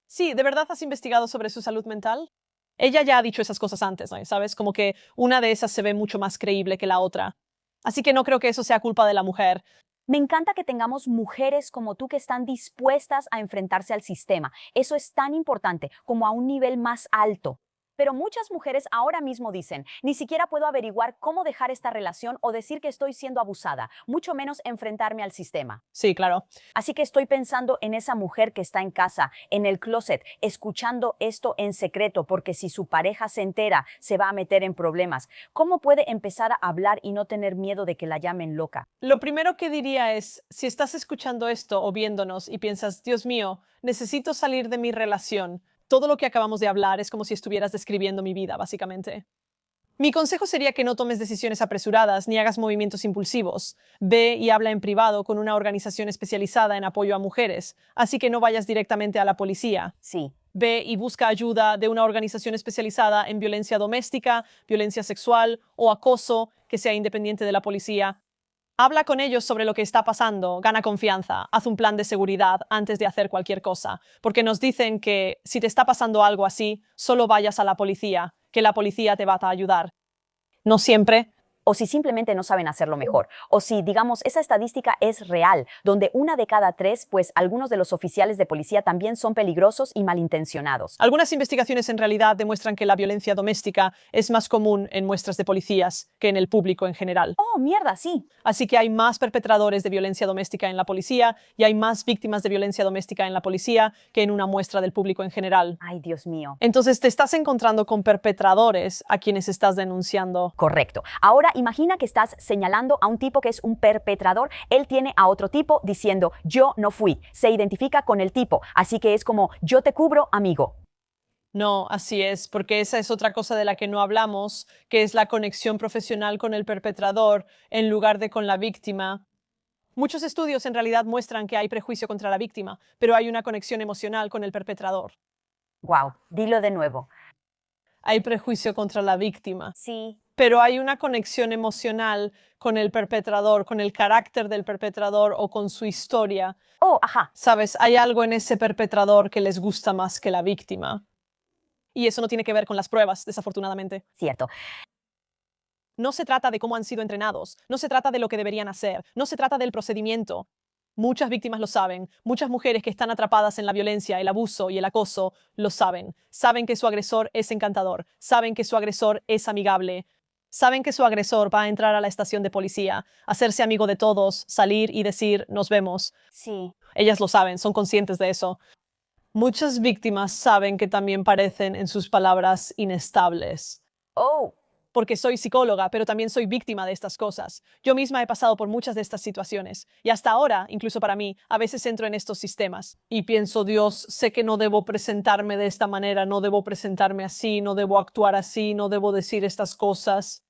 Sí, ¿de verdad has investigado sobre su salud mental? Ella ya ha dicho esas cosas antes, ¿no? ¿Sabes? Como que una de esas se ve mucho más creíble que la otra. Así que no creo que eso sea culpa de la mujer. Me encanta que tengamos mujeres como tú que están dispuestas a enfrentarse al sistema. Eso es tan importante como a un nivel más alto. Pero muchas mujeres ahora mismo dicen, ni siquiera puedo averiguar cómo dejar esta relación o decir que estoy siendo abusada, mucho menos enfrentarme al sistema. Sí, claro. Así que estoy pensando en esa mujer que está en casa, en el closet, escuchando esto en secreto, porque si su pareja se entera, se va a meter en problemas. ¿Cómo puede empezar a hablar y no tener miedo de que la llamen loca? Lo primero que diría es, si estás escuchando esto o viéndonos y piensas, Dios mío, necesito salir de mi relación, todo lo que acabamos de hablar es como si estuvieras describiendo mi vida, básicamente. Mi consejo sería que no tomes decisiones apresuradas ni hagas movimientos impulsivos. Ve y habla en privado con una organización especializada en apoyo a mujeres, así que no vayas directamente a la policía. Sí. Ve y busca ayuda de una organización especializada en violencia doméstica, violencia sexual o acoso que sea independiente de la policía. Habla con ellos sobre lo que está pasando, gana confianza, haz un plan de seguridad antes de hacer cualquier cosa, porque nos dicen que si te está pasando algo así, solo vayas a la policía, que la policía te va a ayudar. No siempre. O si simplemente no saben hacerlo mejor, o si, digamos, esa estadística es real, donde 1 de cada 3, pues algunos de los oficiales de policía también son peligrosos y malintencionados. Algunas investigaciones en realidad demuestran que la violencia doméstica es más común en muestras de policías que en el público en general. Oh, mierda, sí. Así que hay más perpetradores de violencia doméstica en la policía y hay más víctimas de violencia doméstica en la policía que en una muestra del público en general. Ay, Dios mío. Entonces te estás encontrando con perpetradores a quienes estás denunciando. Correcto. Ahora imagina que estás señalando a un tipo que es un perpetrador. Él tiene a otro tipo diciendo, yo no fui. Se identifica con el tipo. Así que es como, yo te cubro, amigo. No, así es, porque esa es otra cosa de la que no hablamos, que es la conexión profesional con el perpetrador en lugar de con la víctima. Muchos estudios en realidad muestran que hay prejuicio contra la víctima, pero hay una conexión emocional con el perpetrador. Wow, dilo de nuevo. Hay prejuicio contra la víctima, Sí. pero hay una conexión emocional con el perpetrador, con el carácter del perpetrador o con su historia. Oh, ajá. Sabes, hay algo en ese perpetrador que les gusta más que la víctima. Y eso no tiene que ver con las pruebas, desafortunadamente. Cierto. No se trata de cómo han sido entrenados, no se trata de lo que deberían hacer, no se trata del procedimiento. Muchas víctimas lo saben, muchas mujeres que están atrapadas en la violencia, el abuso y el acoso lo saben. Saben que su agresor es encantador, saben que su agresor es amigable, saben que su agresor va a entrar a la estación de policía, hacerse amigo de todos, salir y decir nos vemos. Sí. Ellas lo saben, son conscientes de eso. Muchas víctimas saben que también parecen en sus palabras inestables. Oh. Porque soy psicóloga, pero también soy víctima de estas cosas. Yo misma he pasado por muchas de estas situaciones. Y hasta ahora, incluso para mí, a veces entro en estos sistemas y pienso, Dios, sé que no debo presentarme de esta manera, no debo presentarme así, no debo actuar así, no debo decir estas cosas.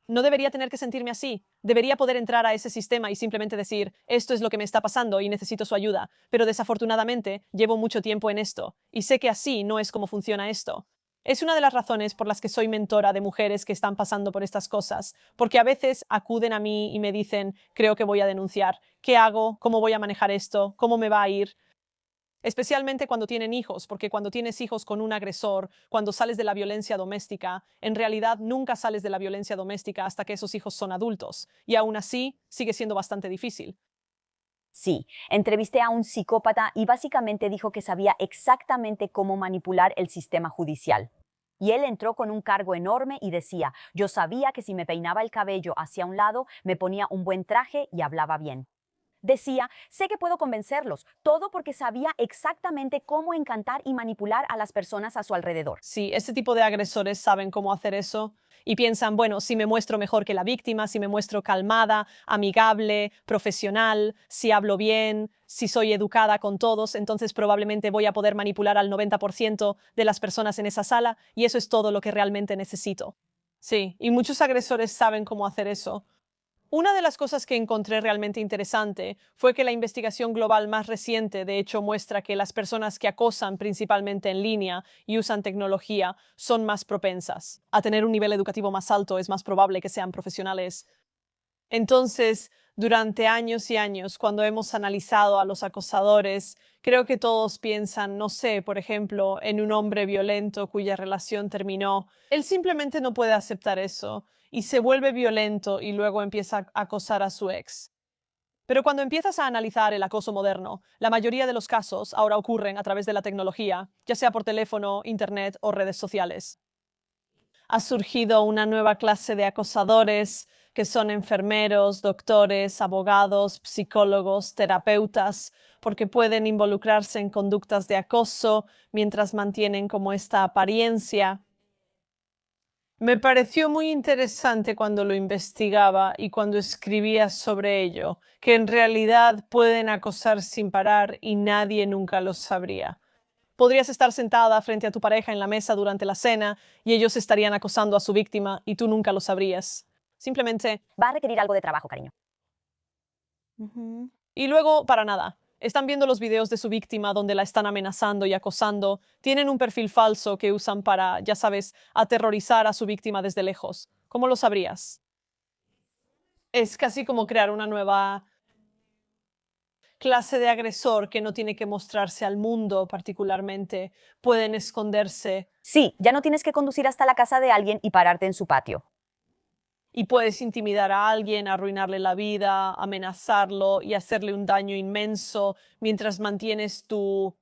No debería tener que sentirme así. Debería poder entrar a ese sistema y simplemente decir, esto es lo que me está pasando y necesito su ayuda. Pero desafortunadamente, llevo mucho tiempo en esto y sé que así no es como funciona esto. Es una de las razones por las que soy mentora de mujeres que están pasando por estas cosas, porque a veces acuden a mí y me dicen, creo que voy a denunciar. ¿Qué hago? ¿Cómo voy a manejar esto? ¿Cómo me va a ir? Especialmente cuando tienen hijos, porque cuando tienes hijos con un agresor, cuando sales de la violencia doméstica, en realidad nunca sales de la violencia doméstica hasta que esos hijos son adultos, y aún así sigue siendo bastante difícil. Sí, entrevisté a un psicópata y básicamente dijo que sabía exactamente cómo manipular el sistema judicial. Y él entró con un cargo enorme y decía, yo sabía que si me peinaba el cabello hacia un lado, me ponía un buen traje y hablaba bien. Decía, sé que puedo convencerlos, todo porque sabía exactamente cómo encantar y manipular a las personas a su alrededor. Sí, ese tipo de agresores saben cómo hacer eso y piensan, bueno, si me muestro mejor que la víctima, si me muestro calmada, amigable, profesional, si hablo bien, si soy educada con todos, entonces probablemente voy a poder manipular al 90% de las personas en esa sala y eso es todo lo que realmente necesito. Sí, y muchos agresores saben cómo hacer eso. Una de las cosas que encontré realmente interesante fue que la investigación global más reciente, de hecho, muestra que las personas que acosan principalmente en línea y usan tecnología son más propensas a tener un nivel educativo más alto, es más probable que sean profesionales. Entonces, durante años y años, cuando hemos analizado a los acosadores, creo que todos piensan, no sé, por ejemplo, en un hombre violento cuya relación terminó. Él simplemente no puede aceptar eso y se vuelve violento y luego empieza a acosar a su ex. Pero cuando empiezas a analizar el acoso moderno, la mayoría de los casos ahora ocurren a través de la tecnología, ya sea por teléfono, internet o redes sociales. Ha surgido una nueva clase de acosadores que son enfermeros, doctores, abogados, psicólogos, terapeutas, porque pueden involucrarse en conductas de acoso mientras mantienen como esta apariencia. Me pareció muy interesante cuando lo investigaba y cuando escribía sobre ello, que en realidad pueden acosar sin parar y nadie nunca lo sabría. Podrías estar sentada frente a tu pareja en la mesa durante la cena y ellos estarían acosando a su víctima y tú nunca lo sabrías. Simplemente. Va a requerir algo de trabajo, cariño. Y luego, para nada. Están viendo los videos de su víctima donde la están amenazando y acosando. Tienen un perfil falso que usan para, ya sabes, aterrorizar a su víctima desde lejos. ¿Cómo lo sabrías? Es casi como crear una nueva clase de agresor que no tiene que mostrarse al mundo particularmente. Pueden esconderse. Sí, ya no tienes que conducir hasta la casa de alguien y pararte en su patio. Y puedes intimidar a alguien, arruinarle la vida, amenazarlo y hacerle un daño inmenso mientras mantienes tu.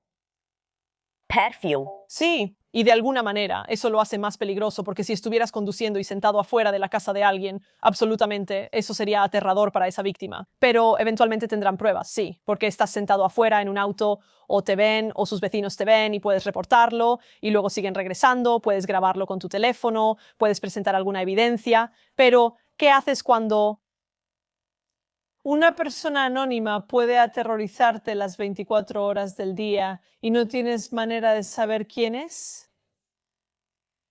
Perfil. Sí, y de alguna manera eso lo hace más peligroso porque si estuvieras conduciendo y sentado afuera de la casa de alguien, absolutamente eso sería aterrador para esa víctima. Pero eventualmente tendrán pruebas, sí, porque estás sentado afuera en un auto o te ven o sus vecinos te ven y puedes reportarlo y luego siguen regresando, puedes grabarlo con tu teléfono, puedes presentar alguna evidencia, pero ¿qué haces cuando una persona anónima puede aterrorizarte las 24 horas del día y no tienes manera de saber quién es?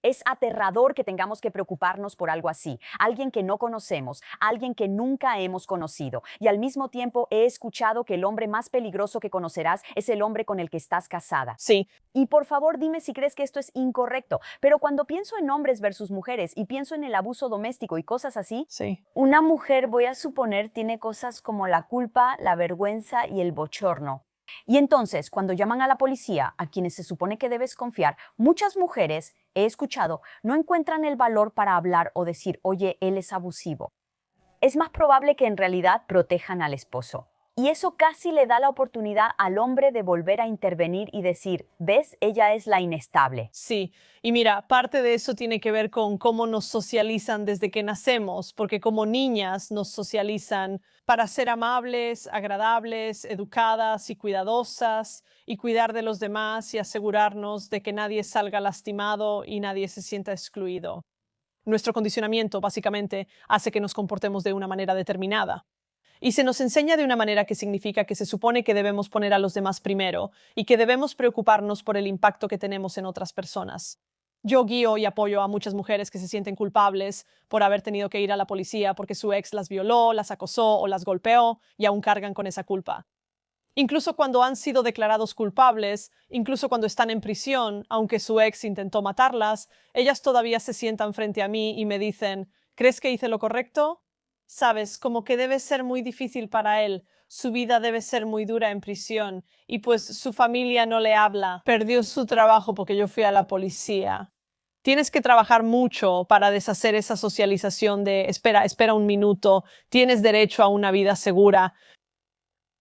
Es aterrador que tengamos que preocuparnos por algo así, alguien que no conocemos, alguien que nunca hemos conocido. Y al mismo tiempo he escuchado que el hombre más peligroso que conocerás es el hombre con el que estás casada. Sí, Y por favor dime si crees que esto es incorrecto, pero cuando pienso en hombres versus mujeres y pienso en el abuso doméstico y cosas así, sí. una mujer, voy a suponer, tiene cosas como la culpa, la vergüenza y el bochorno. Y entonces, cuando llaman a la policía, a quienes se supone que debes confiar, muchas mujeres, he escuchado, no encuentran el valor para hablar o decir, oye, él es abusivo. Es más probable que en realidad protejan al esposo. Y eso casi le da la oportunidad al hombre de volver a intervenir y decir, ¿ves? Ella es la inestable. Sí, y mira, parte de eso tiene que ver con cómo nos socializan desde que nacemos, porque como niñas nos socializan para ser amables, agradables, educadas y cuidadosas, y cuidar de los demás y asegurarnos de que nadie salga lastimado y nadie se sienta excluido. Nuestro condicionamiento, básicamente, hace que nos comportemos de una manera determinada. Y se nos enseña de una manera que significa que se supone que debemos poner a los demás primero y que debemos preocuparnos por el impacto que tenemos en otras personas. Yo guío y apoyo a muchas mujeres que se sienten culpables por haber tenido que ir a la policía porque su ex las violó, las acosó o las golpeó y aún cargan con esa culpa. Incluso cuando han sido declarados culpables, incluso cuando están en prisión, aunque su ex intentó matarlas, ellas todavía se sientan frente a mí y me dicen, ¿crees que hice lo correcto? Sabes, como que debe ser muy difícil para él, su vida debe ser muy dura en prisión y pues su familia no le habla, perdió su trabajo porque yo fui a la policía. Tienes que trabajar mucho para deshacer esa socialización de espera un minuto, tienes derecho a una vida segura.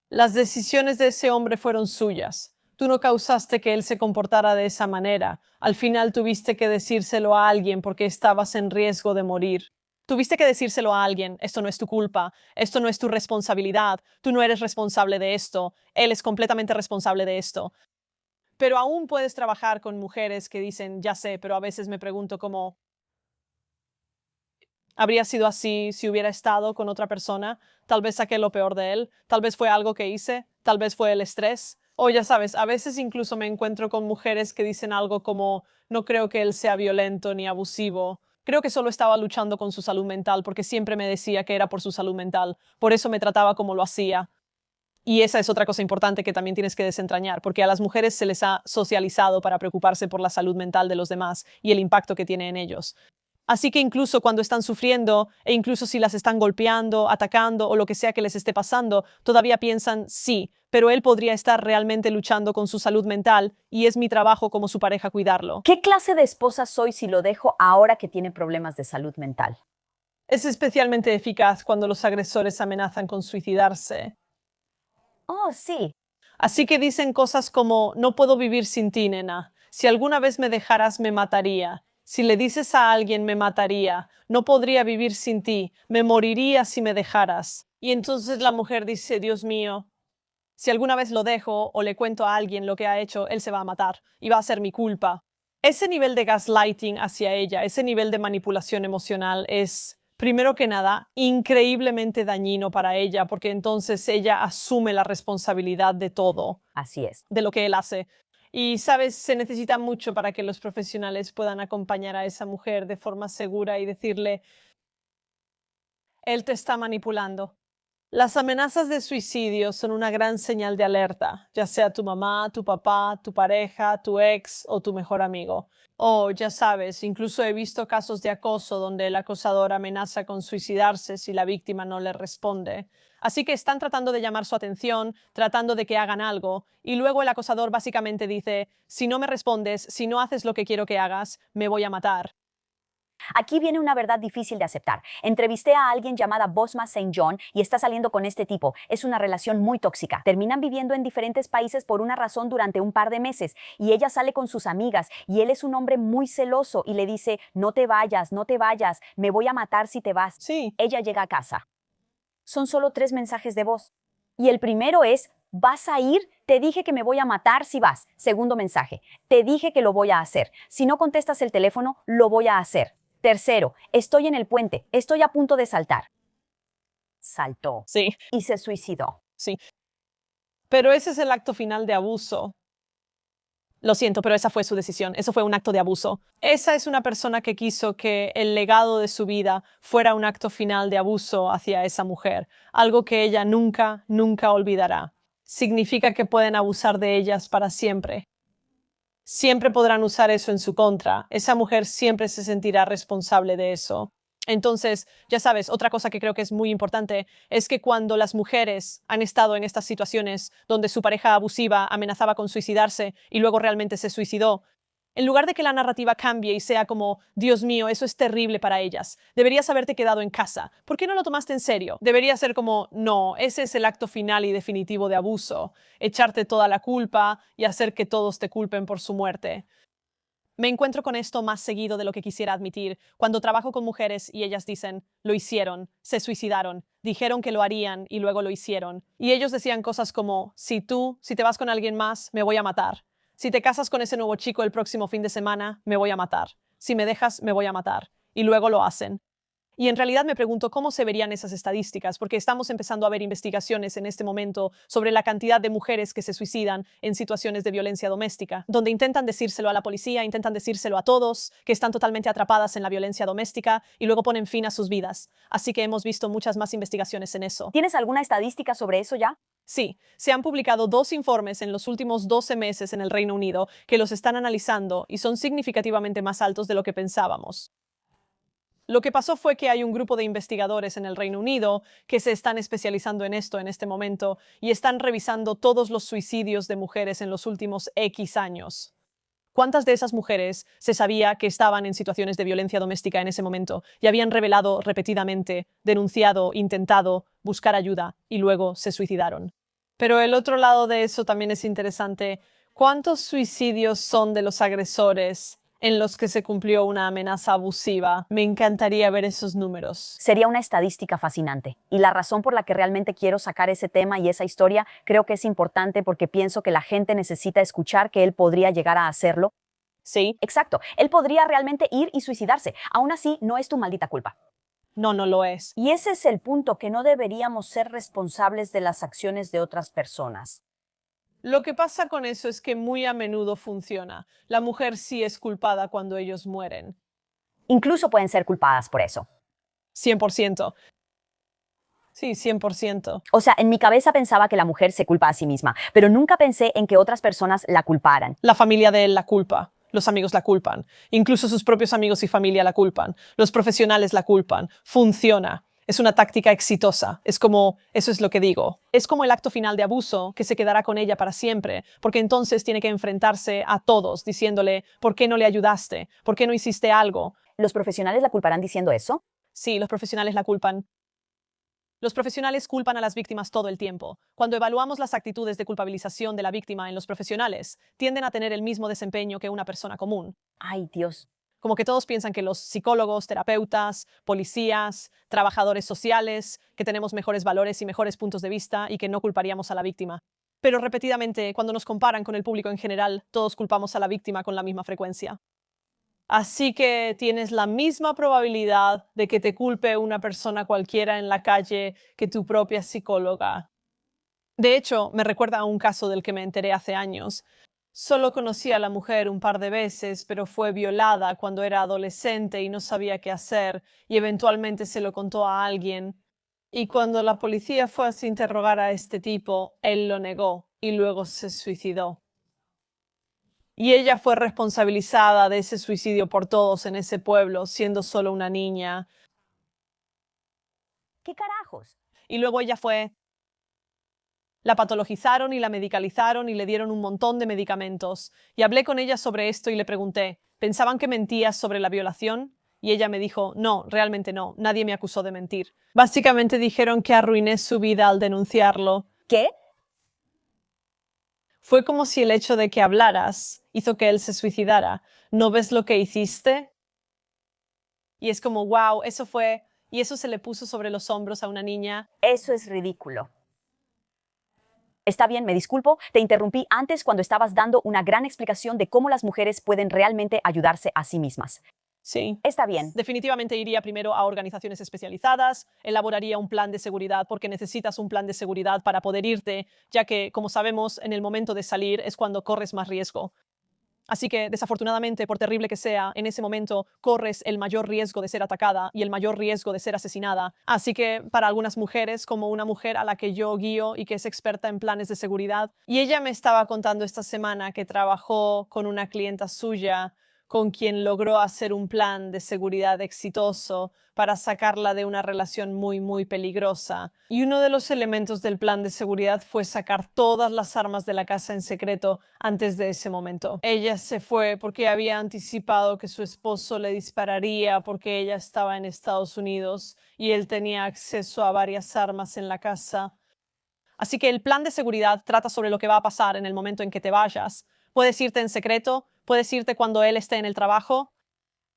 Las decisiones de ese hombre fueron suyas. Tú no causaste que él se comportara de esa manera. Al final tuviste que decírselo a alguien porque estabas en riesgo de morir. Tuviste que decírselo a alguien, esto no es tu culpa, esto no es tu responsabilidad, tú no eres responsable de esto, él es completamente responsable de esto. Pero aún puedes trabajar con mujeres que dicen, ya sé, pero a veces me pregunto cómo habría sido así si hubiera estado con otra persona, tal vez saqué lo peor de él, tal vez fue algo que hice, tal vez fue el estrés. O ya sabes, a veces incluso me encuentro con mujeres que dicen algo como, no creo que él sea violento ni abusivo. Creo que solo estaba luchando con su salud mental porque siempre me decía que era por su salud mental, por eso me trataba como lo hacía. Y esa es otra cosa importante que también tienes que desentrañar, porque a las mujeres se les ha socializado para preocuparse por la salud mental de los demás y el impacto que tiene en ellos. Así que incluso cuando están sufriendo e incluso si las están golpeando, atacando o lo que sea que les esté pasando, todavía piensan, sí, pero él podría estar realmente luchando con su salud mental y es mi trabajo como su pareja cuidarlo. ¿Qué clase de esposa soy si lo dejo ahora que tiene problemas de salud mental? Es especialmente eficaz cuando los agresores amenazan con suicidarse. Oh, sí. Así que dicen cosas como, no puedo vivir sin ti, nena. Si alguna vez me dejaras, me mataría. Si le dices a alguien, me mataría. No podría vivir sin ti. Me moriría si me dejaras. Y entonces la mujer dice, Dios mío, si alguna vez lo dejo o le cuento a alguien lo que ha hecho, él se va a matar y va a ser mi culpa. Ese nivel de gaslighting hacia ella, ese nivel de manipulación emocional es, primero que nada, increíblemente dañino para ella, porque entonces ella asume la responsabilidad de todo, Así es. de lo que él hace. Y, sabes, se necesita mucho para que los profesionales puedan acompañar a esa mujer de forma segura y decirle, él te está manipulando. Las amenazas de suicidio son una gran señal de alerta, ya sea tu mamá, tu papá, tu pareja, tu ex o tu mejor amigo. O, ya sabes, incluso he visto casos de acoso donde el acosador amenaza con suicidarse si la víctima no le responde. Así que están tratando de llamar su atención, tratando de que hagan algo, y luego el acosador básicamente dice, si no me respondes, si no haces lo que quiero que hagas, me voy a matar. Aquí viene una verdad difícil de aceptar. Entrevisté a alguien llamada Bosma St. John y está saliendo con este tipo. Es una relación muy tóxica. Terminan viviendo en diferentes países por una razón durante un par de meses y ella sale con sus amigas y él es un hombre muy celoso y le dice, no te vayas, no te vayas, me voy a matar si te vas. Sí, Ella llega a casa. Son solo 3 mensajes de voz. Y el primero es, ¿vas a ir? Te dije que me voy a matar si vas. Segundo mensaje, te dije que lo voy a hacer. Si no contestas el teléfono, lo voy a hacer. Tercero, estoy en el puente, estoy a punto de saltar. Saltó sí, y se suicidó. sí. Pero ese es el acto final de abuso. Lo siento, pero esa fue su decisión. Eso fue un acto de abuso. Esa es una persona que quiso que el legado de su vida fuera un acto final de abuso hacia esa mujer, algo que ella nunca, nunca olvidará. Significa que pueden abusar de ellas para siempre. Siempre podrán usar eso en su contra. Esa mujer siempre se sentirá responsable de eso. Entonces, ya sabes, otra cosa que creo que es muy importante es que cuando las mujeres han estado en estas situaciones donde su pareja abusiva amenazaba con suicidarse y luego realmente se suicidó, en lugar de que la narrativa cambie y sea como, Dios mío, eso es terrible para ellas, deberías haberte quedado en casa. ¿Por qué no lo tomaste en serio? Debería ser como, no, ese es el acto final y definitivo de abuso, echarte toda la culpa y hacer que todos te culpen por su muerte. Me encuentro con esto más seguido de lo que quisiera admitir cuando trabajo con mujeres y ellas dicen, lo hicieron, se suicidaron, dijeron que lo harían y luego lo hicieron. Y ellos decían cosas como, si te vas con alguien más, me voy a matar. Si te casas con ese nuevo chico el próximo fin de semana, me voy a matar. Si me dejas, me voy a matar. Y luego lo hacen. Y en realidad me pregunto cómo se verían esas estadísticas, porque estamos empezando a ver investigaciones en este momento sobre la cantidad de mujeres que se suicidan en situaciones de violencia doméstica, donde intentan decírselo a la policía, intentan decírselo a todos, que están totalmente atrapadas en la violencia doméstica y luego ponen fin a sus vidas. Así que hemos visto muchas más investigaciones en eso. ¿Tienes alguna estadística sobre eso ya? Sí, se han publicado 2 informes en los últimos 12 meses en el Reino Unido que los están analizando y son significativamente más altos de lo que pensábamos. Lo que pasó fue que hay un grupo de investigadores en el Reino Unido que se están especializando en esto en este momento y están revisando todos los suicidios de mujeres en los últimos X años. ¿Cuántas de esas mujeres se sabía que estaban en situaciones de violencia doméstica en ese momento y habían revelado repetidamente, denunciado, intentado buscar ayuda y luego se suicidaron? Pero el otro lado de eso también es interesante. ¿Cuántos suicidios son de los agresores en los que se cumplió una amenaza abusiva. Me encantaría ver esos números. Sería una estadística fascinante. Y la razón por la que realmente quiero sacar ese tema y esa historia creo que es importante porque pienso que la gente necesita escuchar que él podría llegar a hacerlo. Sí, Exacto, él podría realmente ir y suicidarse. Aún así, no es tu maldita culpa. no, no lo es. Y ese es el punto, que no deberíamos ser responsables de las acciones de otras personas. Lo que pasa con eso es que muy a menudo funciona. La mujer sí es culpada cuando ellos mueren. Incluso pueden ser culpadas por eso. 100%. Sí, 100%. O sea, en mi cabeza pensaba que la mujer se culpa a sí misma, pero nunca pensé en que otras personas la culparan. La familia de él la culpa. Los amigos la culpan. Incluso sus propios amigos y familia la culpan. Los profesionales la culpan. Funciona. Es una táctica exitosa. Es como, eso es lo que digo. Es como el acto final de abuso que se quedará con ella para siempre, porque entonces tiene que enfrentarse a todos diciéndole, ¿por qué no le ayudaste? ¿Por qué no hiciste algo? ¿Los profesionales la culparán diciendo eso? Sí, los profesionales la culpan. Los profesionales culpan a las víctimas todo el tiempo. Cuando evaluamos las actitudes de culpabilización de la víctima en los profesionales, tienden a tener el mismo desempeño que una persona común. Ay, Dios. Como que todos piensan que los psicólogos, terapeutas, policías, trabajadores sociales, que tenemos mejores valores y mejores puntos de vista y que no culparíamos a la víctima. Pero repetidamente, cuando nos comparan con el público en general, todos culpamos a la víctima con la misma frecuencia. Así que tienes la misma probabilidad de que te culpe una persona cualquiera en la calle que tu propia psicóloga. De hecho, me recuerda a un caso del que me enteré hace años. Solo conocí a la mujer un par de veces, pero fue violada cuando era adolescente y no sabía qué hacer, y eventualmente se lo contó a alguien. Y cuando la policía fue a interrogar a este tipo, él lo negó y luego se suicidó. Y ella fue responsabilizada de ese suicidio por todos en ese pueblo, siendo solo una niña. ¿Qué carajos? Y luego la patologizaron y la medicalizaron y le dieron un montón de medicamentos. Y hablé con ella sobre esto y le pregunté, ¿pensaban que mentías sobre la violación? Y ella me dijo, no, realmente no, nadie me acusó de mentir. Básicamente dijeron que arruiné su vida al denunciarlo. ¿Qué? Fue como si el hecho de que hablaras hizo que él se suicidara. ¿No ves lo que hiciste? Y es como, wow, eso fue... Y eso se le puso sobre los hombros a una niña. Eso es ridículo. Está bien, me disculpo, te interrumpí antes cuando estabas dando una gran explicación de cómo las mujeres pueden realmente ayudarse a sí mismas. Sí. Está bien. Definitivamente iría primero a organizaciones especializadas, elaboraría un plan de seguridad porque necesitas un plan de seguridad para poder irte, ya que, como sabemos, en el momento de salir es cuando corres más riesgo. Así que, desafortunadamente, por terrible que sea, en ese momento corres el mayor riesgo de ser atacada y el mayor riesgo de ser asesinada. Así que, para algunas mujeres, como una mujer a la que yo guío y que es experta en planes de seguridad, y ella me estaba contando esta semana que trabajó con una clienta suya con quien logró hacer un plan de seguridad exitoso para sacarla de una relación muy, muy peligrosa. Y uno de los elementos del plan de seguridad fue sacar todas las armas de la casa en secreto antes de ese momento. Ella se fue porque había anticipado que su esposo le dispararía porque ella estaba en Estados Unidos y él tenía acceso a varias armas en la casa. Así que el plan de seguridad trata sobre lo que va a pasar en el momento en que te vayas. Puedes irte en secreto, puedes irte cuando él esté en el trabajo.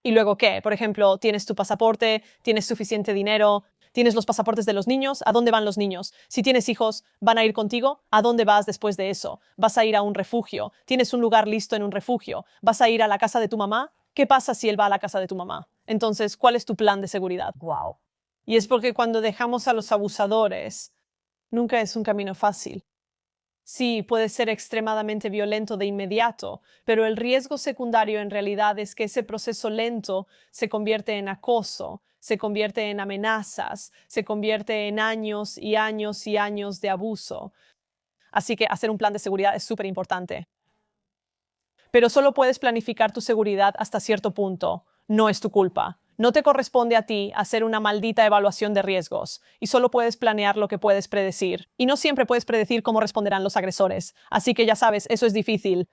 ¿Y luego qué? Por ejemplo, tienes tu pasaporte, tienes suficiente dinero, tienes los pasaportes de los niños, ¿a dónde van los niños? Si tienes hijos, ¿van a ir contigo? ¿A dónde vas después de eso? ¿Vas a ir a un refugio? ¿Tienes un lugar listo en un refugio? ¿Vas a ir a la casa de tu mamá? ¿Qué pasa si él va a la casa de tu mamá? Entonces, ¿cuál es tu plan de seguridad? Wow. Y es porque cuando dejamos a los abusadores, nunca es un camino fácil. Sí, puede ser extremadamente violento de inmediato, pero el riesgo secundario en realidad es que ese proceso lento se convierte en acoso, se convierte en amenazas, se convierte en años y años y años de abuso. Así que hacer un plan de seguridad es súper importante. Pero solo puedes planificar tu seguridad hasta cierto punto. No es tu culpa. No te corresponde a ti hacer una maldita evaluación de riesgos y solo puedes planear lo que puedes predecir. Y no siempre puedes predecir cómo responderán los agresores. Así que ya sabes, eso es difícil.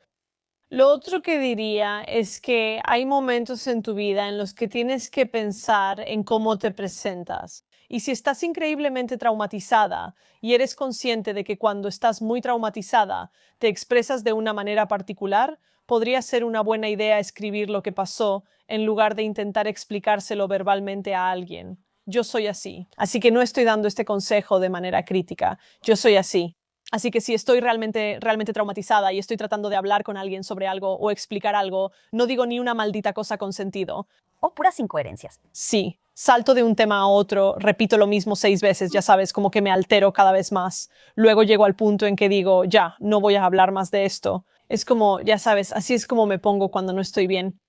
Lo otro que diría es que hay momentos en tu vida en los que tienes que pensar en cómo te presentas. Y si estás increíblemente traumatizada y eres consciente de que cuando estás muy traumatizada te expresas de una manera particular, podría ser una buena idea escribir lo que pasó en lugar de intentar explicárselo verbalmente a alguien. Yo soy así. Así que no estoy dando este consejo de manera crítica. Yo soy así. Así que si estoy realmente traumatizada y estoy tratando de hablar con alguien sobre algo o explicar algo, no digo ni una maldita cosa con sentido. O puras incoherencias. Sí, salto de un tema a otro, repito lo mismo 6 veces, ya sabes, como que me altero cada vez más. Luego llego al punto en que digo, ya, no voy a hablar más de esto. Es como, ya sabes, así es como me pongo cuando no estoy bien.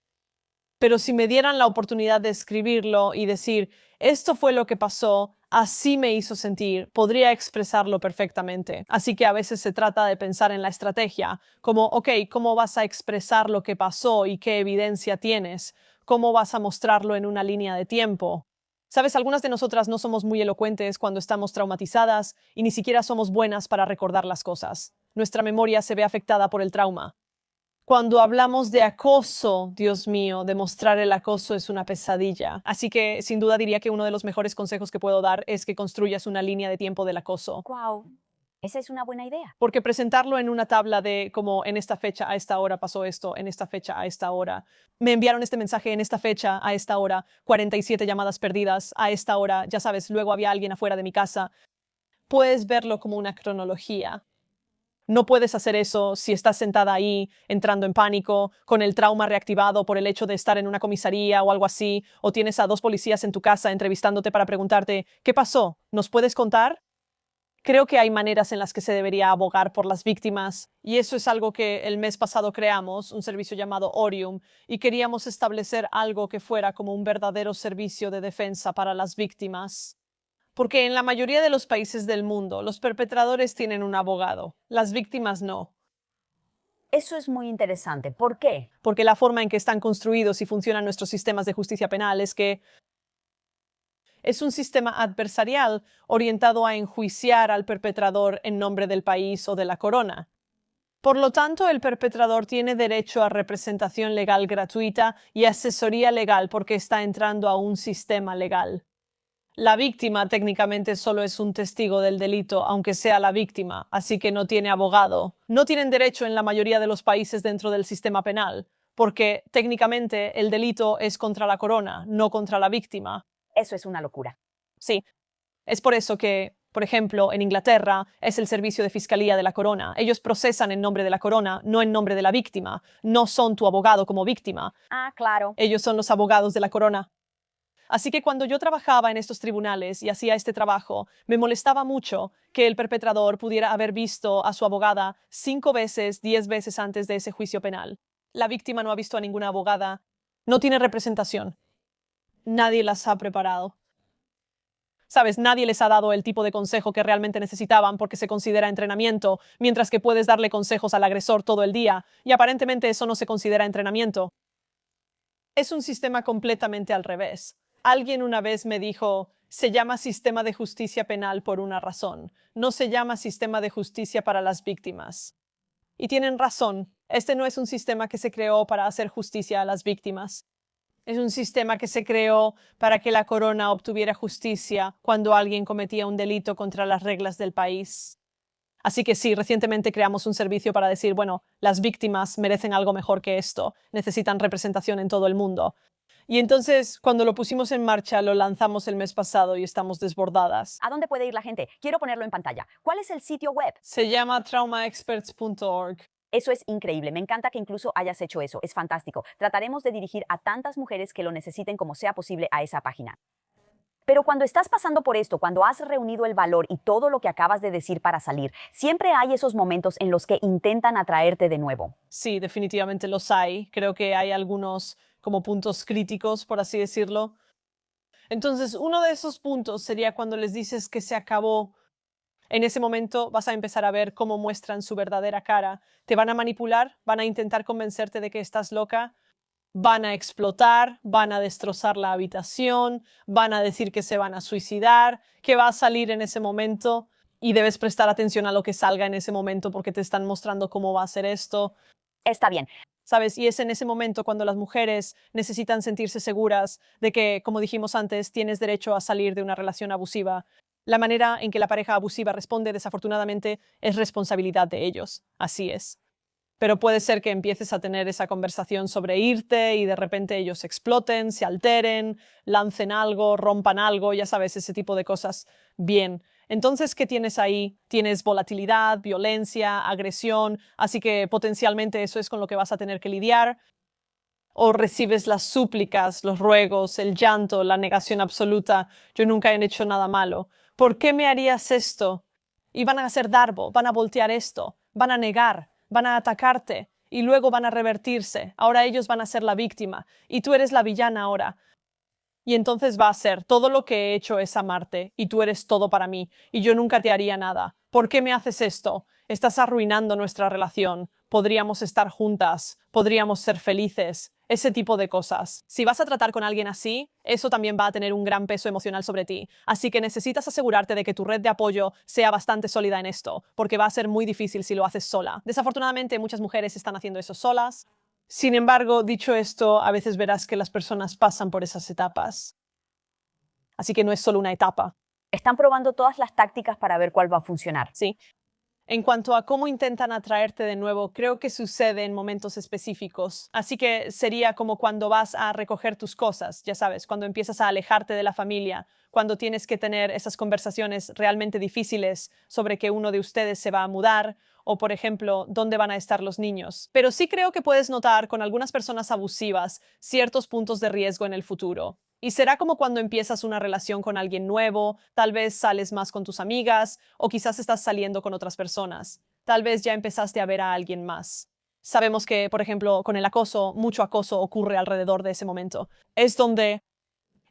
Pero si me dieran la oportunidad de escribirlo y decir, esto fue lo que pasó, así me hizo sentir, podría expresarlo perfectamente. Así que a veces se trata de pensar en la estrategia, como, ok, ¿cómo vas a expresar lo que pasó y qué evidencia tienes? ¿Cómo vas a mostrarlo en una línea de tiempo? Sabes, algunas de nosotras no somos muy elocuentes cuando estamos traumatizadas y ni siquiera somos buenas para recordar las cosas. Nuestra memoria se ve afectada por el trauma. Cuando hablamos de acoso, Dios mío, demostrar el acoso es una pesadilla. Así que sin duda diría que uno de los mejores consejos que puedo dar es que construyas una línea de tiempo del acoso. Wow, esa es una buena idea. Porque presentarlo en una tabla de como en esta fecha a esta hora pasó esto, en esta fecha a esta hora. Me enviaron este mensaje en esta fecha a esta hora, 47 llamadas perdidas a esta hora, ya sabes, luego había alguien afuera de mi casa. Puedes verlo como una cronología. No puedes hacer eso si estás sentada ahí, entrando en pánico, con el trauma reactivado por el hecho de estar en una comisaría o algo así, o tienes a 2 policías en tu casa entrevistándote para preguntarte, ¿qué pasó? ¿Nos puedes contar? Creo que hay maneras en las que se debería abogar por las víctimas, y eso es algo que el mes pasado creamos, un servicio llamado Orium, y queríamos establecer algo que fuera como un verdadero servicio de defensa para las víctimas. Porque en la mayoría de los países del mundo, los perpetradores tienen un abogado, las víctimas no. Eso es muy interesante. ¿Por qué? Porque la forma en que están construidos y funcionan nuestros sistemas de justicia penal es que es un sistema adversarial orientado a enjuiciar al perpetrador en nombre del país o de la corona. Por lo tanto, el perpetrador tiene derecho a representación legal gratuita y asesoría legal porque está entrando a un sistema legal. La víctima técnicamente solo es un testigo del delito, aunque sea la víctima, así que no tiene abogado. No tienen derecho en la mayoría de los países dentro del sistema penal, porque técnicamente el delito es contra la corona, no contra la víctima. Eso es una locura. Sí, es por eso que, por ejemplo, en Inglaterra es el servicio de fiscalía de la corona. Ellos procesan en nombre de la corona, no en nombre de la víctima. No son tu abogado como víctima. Ah, claro. Ellos son los abogados de la corona. Así que cuando yo trabajaba en estos tribunales y hacía este trabajo, me molestaba mucho que el perpetrador pudiera haber visto a su abogada 5 veces, 10 veces antes de ese juicio penal. La víctima no ha visto a ninguna abogada, no tiene representación. Nadie las ha preparado. Sabes, nadie les ha dado el tipo de consejo que realmente necesitaban porque se considera entrenamiento, mientras que puedes darle consejos al agresor todo el día, y aparentemente eso no se considera entrenamiento. Es un sistema completamente al revés. Alguien una vez me dijo, se llama sistema de justicia penal por una razón, no se llama sistema de justicia para las víctimas. Y tienen razón, este no es un sistema que se creó para hacer justicia a las víctimas. Es un sistema que se creó para que la corona obtuviera justicia cuando alguien cometía un delito contra las reglas del país. Así que sí, recientemente creamos un servicio para decir, bueno, las víctimas merecen algo mejor que esto, necesitan representación en todo el mundo. Y entonces, cuando lo pusimos en marcha, lo lanzamos el mes pasado y estamos desbordadas. ¿A dónde puede ir la gente? Quiero ponerlo en pantalla. ¿Cuál es el sitio web? Se llama traumaexperts.org. Eso es increíble. Me encanta que incluso hayas hecho eso. Es fantástico. Trataremos de dirigir a tantas mujeres que lo necesiten como sea posible a esa página. Pero cuando estás pasando por esto, cuando has reunido el valor y todo lo que acabas de decir para salir, siempre hay esos momentos en los que intentan atraerte de nuevo. Sí, definitivamente los hay. Creo que hay algunos como puntos críticos, por así decirlo. Entonces, uno de esos puntos sería cuando les dices que se acabó. En ese momento vas a empezar a ver cómo muestran su verdadera cara. Te van a manipular, van a intentar convencerte de que estás loca, van a explotar, van a destrozar la habitación, van a decir que se van a suicidar, que va a salir en ese momento y debes prestar atención a lo que salga en ese momento porque te están mostrando cómo va a ser esto. Está bien. ¿Sabes? Y es en ese momento cuando las mujeres necesitan sentirse seguras de que, como dijimos antes, tienes derecho a salir de una relación abusiva. La manera en que la pareja abusiva responde, desafortunadamente, es responsabilidad de ellos. Así es. Pero puede ser que empieces a tener esa conversación sobre irte y de repente ellos exploten, se alteren, lancen algo, rompan algo, ya sabes, ese tipo de cosas. Bien. Entonces, ¿qué tienes ahí? Tienes volatilidad, violencia, agresión, así que potencialmente eso es con lo que vas a tener que lidiar. O recibes las súplicas, los ruegos, el llanto, la negación absoluta. Yo nunca he hecho nada malo. ¿Por qué me harías esto? Y van a hacer darbo, van a voltear esto, van a negar, van a atacarte y luego van a revertirse. Ahora ellos van a ser la víctima y tú eres la villana ahora. Y entonces va a ser, todo lo que he hecho es amarte y tú eres todo para mí y yo nunca te haría nada. ¿Por qué me haces esto? Estás arruinando nuestra relación. Podríamos estar juntas, podríamos ser felices, ese tipo de cosas. Si vas a tratar con alguien así, eso también va a tener un gran peso emocional sobre ti. Así que necesitas asegurarte de que tu red de apoyo sea bastante sólida en esto, porque va a ser muy difícil si lo haces sola. Desafortunadamente, muchas mujeres están haciendo eso solas. Sin embargo, dicho esto, a veces verás que las personas pasan por esas etapas. Así que no es solo una etapa. Están probando todas las tácticas para ver cuál va a funcionar. Sí. En cuanto a cómo intentan atraerte de nuevo, creo que sucede en momentos específicos. Así que sería como cuando vas a recoger tus cosas, ya sabes, cuando empiezas a alejarte de la familia, cuando tienes que tener esas conversaciones realmente difíciles sobre que uno de ustedes se va a mudar o, por ejemplo, dónde van a estar los niños. Pero sí creo que puedes notar con algunas personas abusivas ciertos puntos de riesgo en el futuro. Y será como cuando empiezas una relación con alguien nuevo, tal vez sales más con tus amigas o quizás estás saliendo con otras personas. Tal vez ya empezaste a ver a alguien más. Sabemos que, por ejemplo, con el acoso, mucho acoso ocurre alrededor de ese momento. Es donde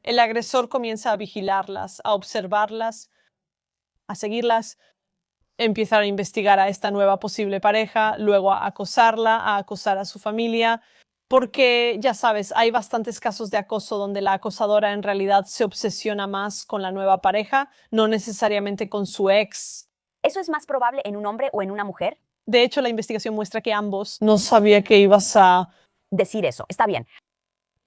el agresor comienza a vigilarlas, a observarlas, a seguirlas, empezar a investigar a esta nueva posible pareja, luego a acosarla, a acosar a su familia. Porque, ya sabes, hay bastantes casos de acoso donde la acosadora en realidad se obsesiona más con la nueva pareja, no necesariamente con su ex. ¿Eso es más probable en un hombre o en una mujer? De hecho, la investigación muestra que ambos. No sabía que ibas a... Decir eso, está bien.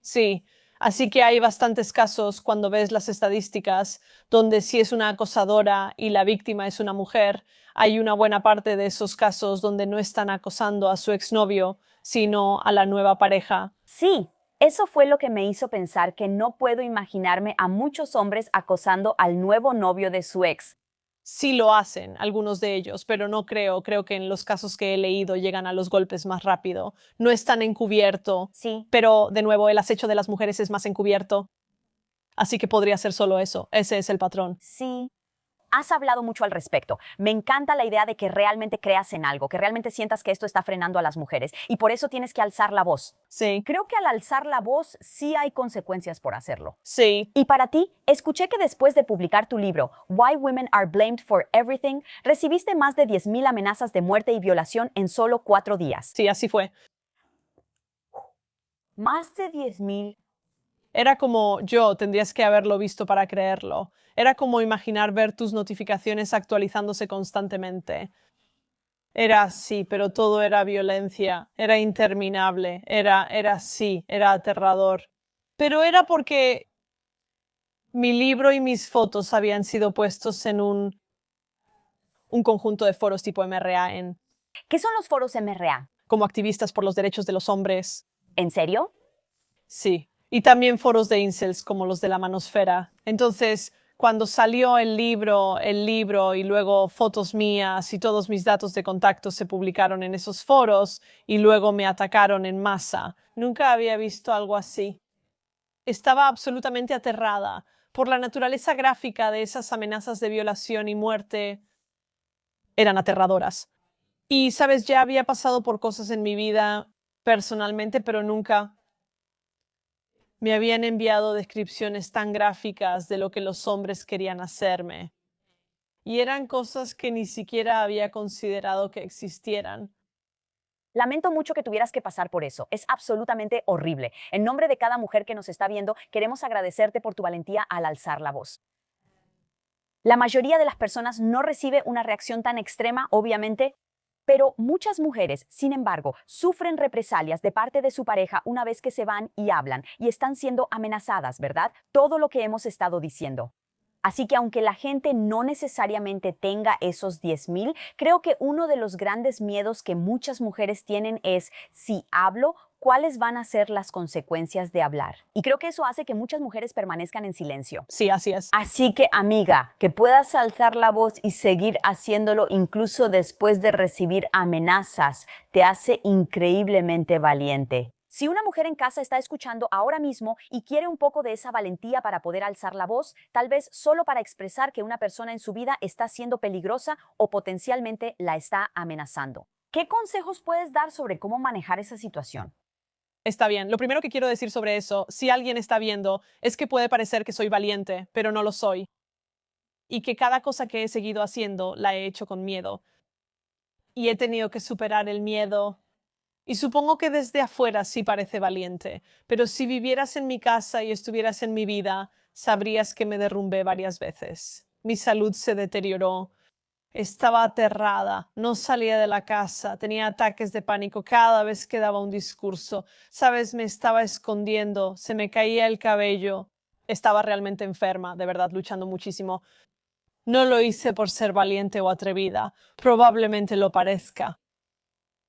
Sí, así que hay bastantes casos cuando ves las estadísticas donde si es una acosadora y la víctima es una mujer, hay una buena parte de esos casos donde no están acosando a su exnovio, sino a la nueva pareja. Sí, eso fue lo que me hizo pensar que no puedo imaginarme a muchos hombres acosando al nuevo novio de su ex. Sí lo hacen, algunos de ellos, pero no creo. Creo que en los casos que he leído llegan a los golpes más rápido. No es tan encubierto, Sí. pero de nuevo el acecho de las mujeres es más encubierto. Así que podría ser solo eso. Ese es el patrón. Sí. Has hablado mucho al respecto. Me encanta la idea de que realmente creas en algo, que realmente sientas que esto está frenando a las mujeres y por eso tienes que alzar la voz. Sí, Creo que al alzar la voz sí hay consecuencias por hacerlo. sí. Y para ti, escuché que después de publicar tu libro, Why Women Are Blamed for Everything, recibiste más de 10,000 amenazas de muerte y violación en solo 4 días. Sí, así fue. ¿Más de 10,000? Era como yo, tendrías que haberlo visto para creerlo. Era como imaginar ver tus notificaciones actualizándose constantemente. Era así, pero todo era violencia, era interminable, era así, era aterrador. Pero era porque mi libro y mis fotos habían sido puestos en un conjunto de foros tipo MRA ¿Qué son los foros MRA? como activistas por los derechos de los hombres. ¿En serio? Sí. Y también foros de incels como los de la manosfera. Entonces, cuando salió el libro y luego fotos mías y todos mis datos de contacto se publicaron en esos foros y luego me atacaron en masa. Nunca había visto algo así. Estaba absolutamente aterrada por la naturaleza gráfica de esas amenazas de violación y muerte. Eran aterradoras. Y, sabes, ya había pasado por cosas en mi vida personalmente, pero nunca me habían enviado descripciones tan gráficas de lo que los hombres querían hacerme. Y eran cosas que ni siquiera había considerado que existieran. Lamento mucho que tuvieras que pasar por eso. Es absolutamente horrible. En nombre de cada mujer que nos está viendo, queremos agradecerte por tu valentía al alzar la voz. La mayoría de las personas no recibe una reacción tan extrema, obviamente, pero muchas mujeres, sin embargo, sufren represalias de parte de su pareja una vez que se van y hablan y están siendo amenazadas, ¿verdad? Todo lo que hemos estado diciendo. Así que aunque la gente no necesariamente tenga esos 10,000, creo que uno de los grandes miedos que muchas mujeres tienen es, si hablo, ¿cuáles van a ser las consecuencias de hablar? Y creo que eso hace que muchas mujeres permanezcan en silencio. Sí, así es. Así que, amiga, que puedas alzar la voz y seguir haciéndolo incluso después de recibir amenazas, te hace increíblemente valiente. Si una mujer en casa está escuchando ahora mismo y quiere un poco de esa valentía para poder alzar la voz, tal vez solo para expresar que una persona en su vida está siendo peligrosa o potencialmente la está amenazando, ¿qué consejos puedes dar sobre cómo manejar esa situación? Está bien. Lo primero que quiero decir sobre eso, si alguien está viendo, es que puede parecer que soy valiente, pero no lo soy. Y que cada cosa que he seguido haciendo la he hecho con miedo. Y he tenido que superar el miedo. Y supongo que desde afuera sí parece valiente, pero si vivieras en mi casa y estuvieras en mi vida, sabrías que me derrumbé varias veces. Mi salud se deterioró. Estaba aterrada, no salía de la casa, tenía ataques de pánico cada vez que daba un discurso. Sabes, me estaba escondiendo, se me caía el cabello. Estaba realmente enferma, de verdad, luchando muchísimo. No lo hice por ser valiente o atrevida, probablemente lo parezca.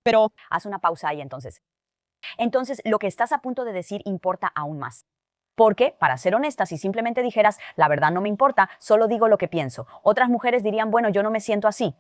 Pero Haz una pausa ahí entonces. Entonces, lo que estás a punto de decir importa aún más. Porque, para ser honesta, si simplemente dijeras, la verdad no me importa, solo digo lo que pienso, otras mujeres dirían, bueno, yo no me siento así.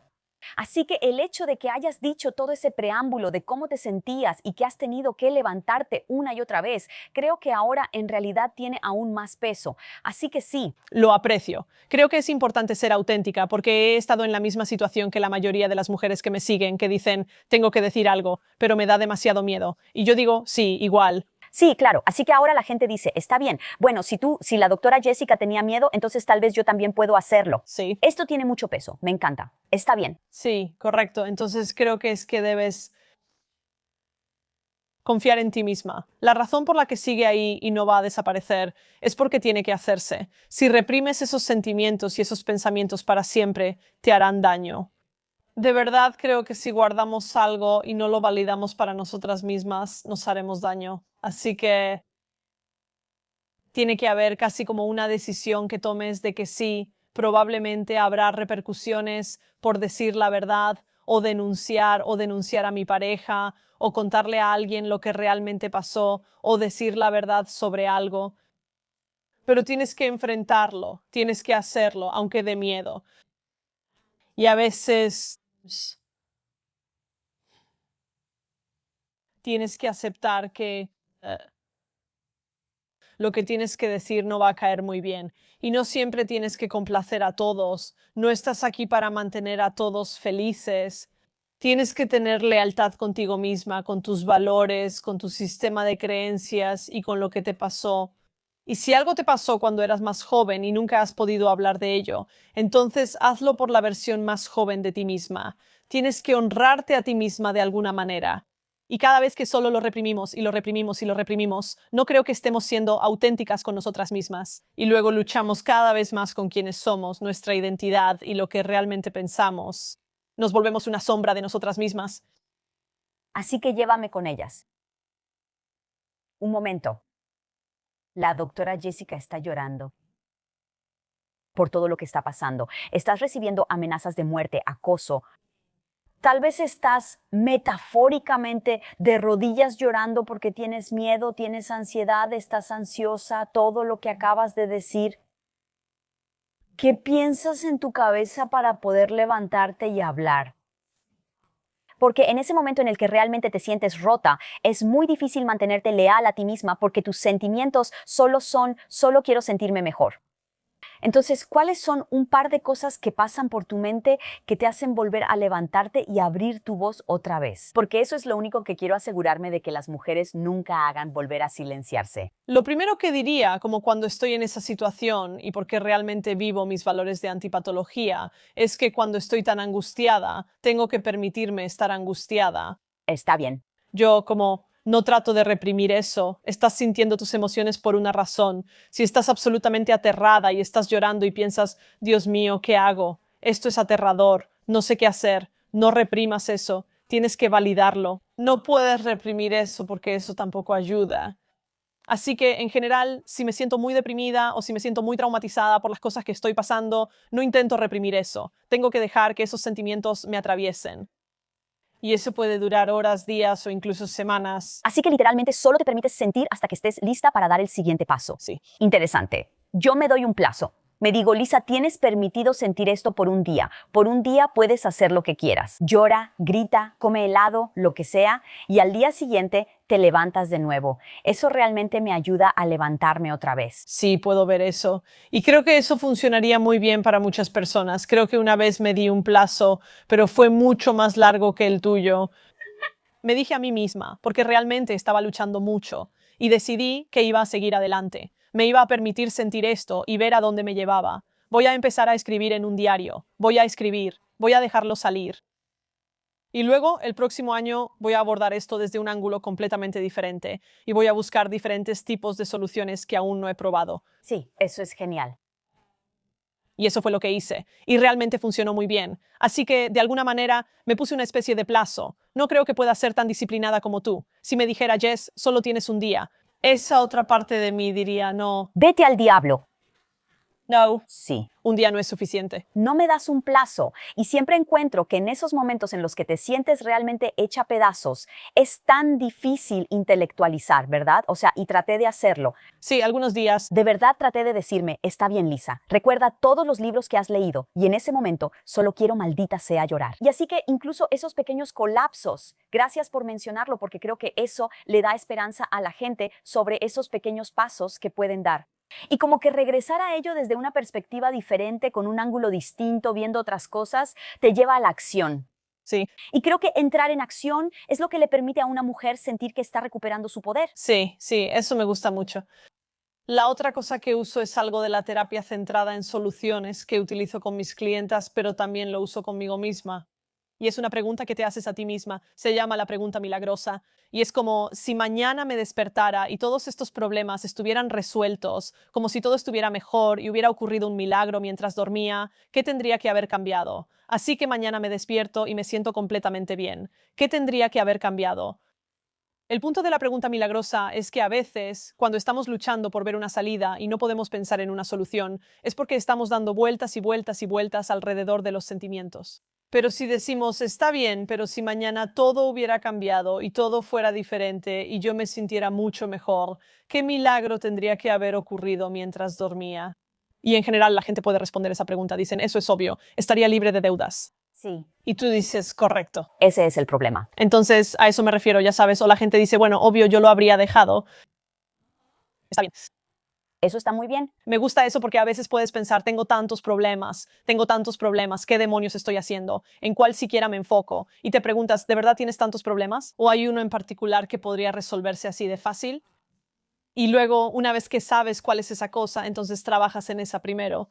Así que el hecho de que hayas dicho todo ese preámbulo de cómo te sentías y que has tenido que levantarte una y otra vez, creo que ahora en realidad tiene aún más peso. Así que sí, lo aprecio. Creo que es importante ser auténtica porque he estado en la misma situación que la mayoría de las mujeres que me siguen, que dicen, tengo que decir algo, pero me da demasiado miedo. Y yo digo, sí, igual. sí, claro. Así que ahora la gente dice, está bien. Bueno, si la doctora Jessica tenía miedo, entonces tal vez yo también puedo hacerlo. Sí. Esto tiene mucho peso. Me encanta. Está bien. Sí, correcto. Entonces creo que es que debes confiar en ti misma. La razón por la que sigue ahí y no va a desaparecer es porque tiene que hacerse. Si reprimes esos sentimientos y esos pensamientos para siempre, te harán daño. De verdad creo que si guardamos algo y no lo validamos para nosotras mismas, nos haremos daño. Así que tiene que haber casi como una decisión que tomes de que sí, probablemente habrá repercusiones por decir la verdad o denunciar a mi pareja o contarle a alguien lo que realmente pasó o decir la verdad sobre algo. Pero tienes que enfrentarlo, tienes que hacerlo, aunque dé miedo. Y a veces tienes que aceptar que lo que tienes que decir no va a caer muy bien. Y no siempre tienes que complacer a todos. No estás aquí para mantener a todos felices. Tienes que tener lealtad contigo misma, con tus valores, con tu sistema de creencias y con lo que te pasó. Y si algo te pasó cuando eras más joven y nunca has podido hablar de ello, entonces hazlo por la versión más joven de ti misma. Tienes que honrarte a ti misma de alguna manera. Y cada vez que solo lo reprimimos y lo reprimimos y lo reprimimos, no creo que estemos siendo auténticas con nosotras mismas. Y luego luchamos cada vez más con quienes somos, nuestra identidad y lo que realmente pensamos. Nos volvemos una sombra de nosotras mismas. Así que llévame con ellas. Un momento. La doctora Jessica está llorando por todo lo que está pasando. Estás recibiendo amenazas de muerte, acoso. Tal vez estás metafóricamente de rodillas llorando porque tienes miedo, tienes ansiedad, estás ansiosa, todo lo que acabas de decir. ¿Qué piensas en tu cabeza para poder levantarte y hablar? Porque en ese momento en el que realmente te sientes rota, es muy difícil mantenerte leal a ti misma porque tus sentimientos solo quiero sentirme mejor. Entonces, ¿cuáles son un par de cosas que pasan por tu mente que te hacen volver a levantarte y abrir tu voz otra vez? Porque eso es lo único que quiero asegurarme de que las mujeres nunca hagan, volver a silenciarse. Lo primero que diría, como cuando estoy en esa situación y porque realmente vivo mis valores de antipatología, es que cuando estoy tan angustiada, tengo que permitirme estar angustiada. Está bien. Yo no trato de reprimir eso. Estás sintiendo tus emociones por una razón. Si estás absolutamente aterrada y estás llorando y piensas, Dios mío, ¿qué hago? Esto es aterrador. No sé qué hacer. No reprimas eso. Tienes que validarlo. No puedes reprimir eso porque eso tampoco ayuda. Así que, en general, si me siento muy deprimida o si me siento muy traumatizada por las cosas que estoy pasando, no intento reprimir eso. Tengo que dejar que esos sentimientos me atraviesen. Y eso puede durar horas, días o incluso semanas. Así que literalmente solo te permites sentir hasta que estés lista para dar el siguiente paso. Sí. Interesante. Yo me doy un plazo. Me digo, Lisa, tienes permitido sentir esto por un día. Por un día puedes hacer lo que quieras. Llora, grita, come helado, lo que sea, y al día siguiente te levantas de nuevo. Eso realmente me ayuda a levantarme otra vez. Sí, puedo ver eso. Y creo que eso funcionaría muy bien para muchas personas. Creo que una vez me di un plazo, pero fue mucho más largo que el tuyo. Me dije a mí misma, porque realmente estaba luchando mucho, y decidí que iba a seguir adelante. Me iba a permitir sentir esto y ver a dónde me llevaba. Voy a empezar a escribir en un diario. Voy a escribir. Voy a dejarlo salir. Y luego, el próximo año, voy a abordar esto desde un ángulo completamente diferente y voy a buscar diferentes tipos de soluciones que aún no he probado. Sí, eso es genial. Y eso fue lo que hice. Y realmente funcionó muy bien. Así que, de alguna manera, me puse una especie de plazo. No creo que pueda ser tan disciplinada como tú. Si me dijera, Jess, solo tienes un día, esa otra parte de mí diría, no, Vete al diablo. no, Sí. un día no es suficiente. No me das un plazo y siempre encuentro que en esos momentos en los que te sientes realmente hecha pedazos, es tan difícil intelectualizar, ¿verdad? O sea, y traté de hacerlo. Sí, algunos días. De verdad traté de decirme, está bien, Lisa, recuerda todos los libros que has leído y en ese momento solo quiero maldita sea llorar. Y así que incluso esos pequeños colapsos, gracias por mencionarlo porque creo que eso le da esperanza a la gente sobre esos pequeños pasos que pueden dar. Y como que regresar a ello desde una perspectiva diferente, con un ángulo distinto, viendo otras cosas, te lleva a la acción. Sí, Y creo que entrar en acción es lo que le permite a una mujer sentir que está recuperando su poder. sí, eso me gusta mucho. La otra cosa que uso es algo de la terapia centrada en soluciones que utilizo con mis clientas, pero también lo uso conmigo misma. Y es una pregunta que te haces a ti misma. Se llama la pregunta milagrosa. Y es como si mañana me despertara y todos estos problemas estuvieran resueltos, como si todo estuviera mejor y hubiera ocurrido un milagro mientras dormía, ¿qué tendría que haber cambiado? Así que mañana me despierto y me siento completamente bien. ¿Qué tendría que haber cambiado? El punto de la pregunta milagrosa es que a veces, cuando estamos luchando por ver una salida y no podemos pensar en una solución, es porque estamos dando vueltas y vueltas y vueltas alrededor de los sentimientos. Pero si decimos, está bien, pero si mañana todo hubiera cambiado y todo fuera diferente y yo me sintiera mucho mejor, ¿qué milagro tendría que haber ocurrido mientras dormía? Y en general la gente puede responder esa pregunta. Dicen, eso es obvio, estaría libre de deudas. Sí. Y tú dices, correcto. Ese es el problema. Entonces, a eso me refiero, ya sabes, o la gente dice, bueno, obvio, yo lo habría dejado. Está bien. Eso está muy bien. Me gusta eso porque a veces puedes pensar, tengo tantos problemas, ¿qué demonios estoy haciendo? ¿En cuál siquiera me enfoco? Y te preguntas, ¿de verdad tienes tantos problemas? ¿O hay uno en particular que podría resolverse así de fácil? Y luego, una vez que sabes cuál es esa cosa, entonces trabajas en esa primero.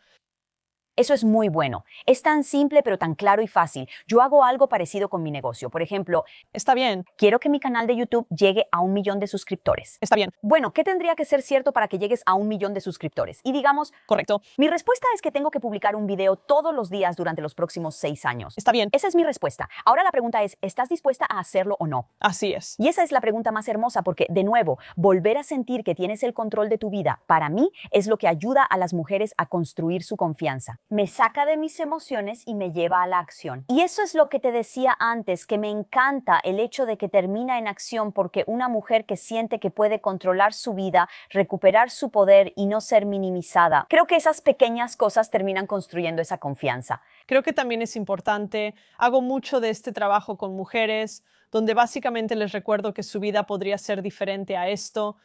Eso es muy bueno. Es tan simple pero tan claro y fácil. Yo hago algo parecido con mi negocio. Por ejemplo, Está bien, quiero que mi canal de YouTube llegue a 1 millón de suscriptores. está bien, Bueno, ¿qué tendría que ser cierto para que llegues a 1 millón de suscriptores? Y digamos, correcto, mi respuesta es que tengo que publicar un video todos los días durante los próximos 6 años. está bien, Esa es mi respuesta. Ahora la pregunta es, ¿estás dispuesta a hacerlo o no? así es. Y esa es la pregunta más hermosa porque, de nuevo, volver a sentir que tienes el control de tu vida, para mí, es lo que ayuda a las mujeres a construir su confianza. Me saca de mis emociones y me lleva a la acción. Y eso es lo que te decía antes, que me encanta el hecho de que termina en acción porque una mujer que siente que puede controlar su vida, recuperar su poder y no ser minimizada. Creo que esas pequeñas cosas terminan construyendo esa confianza. Creo que también es importante, hago mucho de este trabajo con mujeres, donde básicamente les recuerdo que su vida podría ser diferente a esto.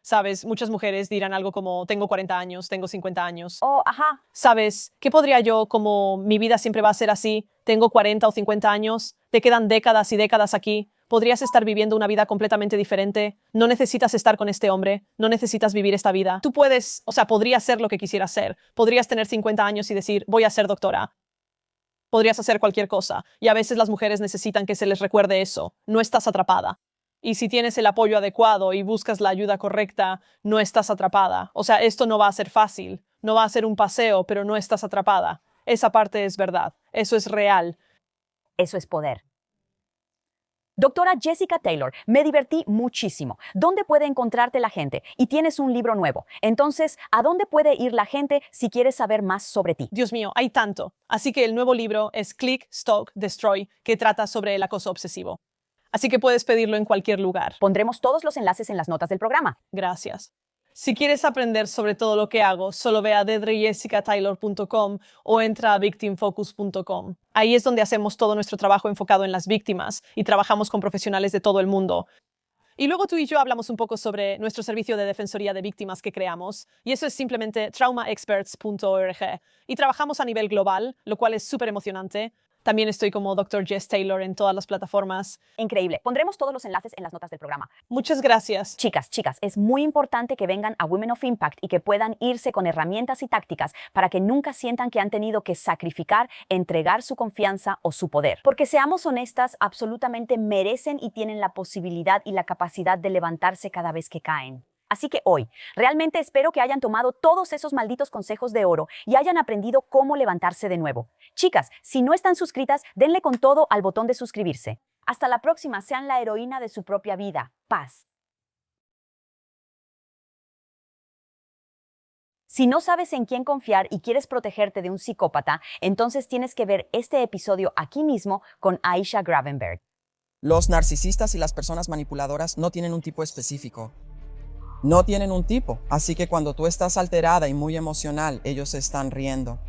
Sabes, muchas mujeres dirán algo como, tengo 40 años, tengo 50 años. Oh, ajá. ¿Sabes? ¿Qué podría yo, como mi vida siempre va a ser así? Tengo 40 o 50 años, te quedan décadas y décadas aquí. Podrías estar viviendo una vida completamente diferente. No necesitas estar con este hombre, no necesitas vivir esta vida. Tú puedes, o sea, podrías ser lo que quisieras ser. Podrías tener 50 años y decir, voy a ser doctora. Podrías hacer cualquier cosa. Y a veces las mujeres necesitan que se les recuerde eso. No estás atrapada. Y si tienes el apoyo adecuado y buscas la ayuda correcta, no estás atrapada. O sea, esto no va a ser fácil. No va a ser un paseo, pero no estás atrapada. Esa parte es verdad. Eso es real. Eso es poder. Doctora Jessica Taylor, me divertí muchísimo. ¿Dónde puede encontrarte la gente? Y tienes un libro nuevo. Entonces, ¿a dónde puede ir la gente si quiere saber más sobre ti? Dios mío, hay tanto. Así que el nuevo libro es Click, Stalk, Destroy, que trata sobre el acoso obsesivo. Así que puedes pedirlo en cualquier lugar. Pondremos todos los enlaces en las notas del programa. Gracias. Si quieres aprender sobre todo lo que hago, solo ve a dedrejessicataylor.com o entra a victimfocus.com. Ahí es donde hacemos todo nuestro trabajo enfocado en las víctimas y trabajamos con profesionales de todo el mundo. Y luego tú y yo hablamos un poco sobre nuestro servicio de defensoría de víctimas que creamos, y eso es simplemente traumaexperts.org. Y trabajamos a nivel global, lo cual es súper emocionante. También estoy como Dr. Jess Taylor en todas las plataformas. Increíble. Pondremos todos los enlaces en las notas del programa. Muchas gracias. Chicas, es muy importante que vengan a Women of Impact y que puedan irse con herramientas y tácticas para que nunca sientan que han tenido que sacrificar, entregar su confianza o su poder. Porque seamos honestas, absolutamente merecen y tienen la posibilidad y la capacidad de levantarse cada vez que caen. Así que hoy, realmente espero que hayan tomado todos esos malditos consejos de oro y hayan aprendido cómo levantarse de nuevo. Chicas, si no están suscritas, denle con todo al botón de suscribirse. Hasta la próxima, sean la heroína de su propia vida. Paz. Si no sabes en quién confiar y quieres protegerte de un psicópata, entonces tienes que ver este episodio aquí mismo con Aisha Gravenberg. Los narcisistas y las personas manipuladoras no tienen un tipo específico. No tienen un tipo, así que cuando tú estás alterada y muy emocional, ellos se están riendo.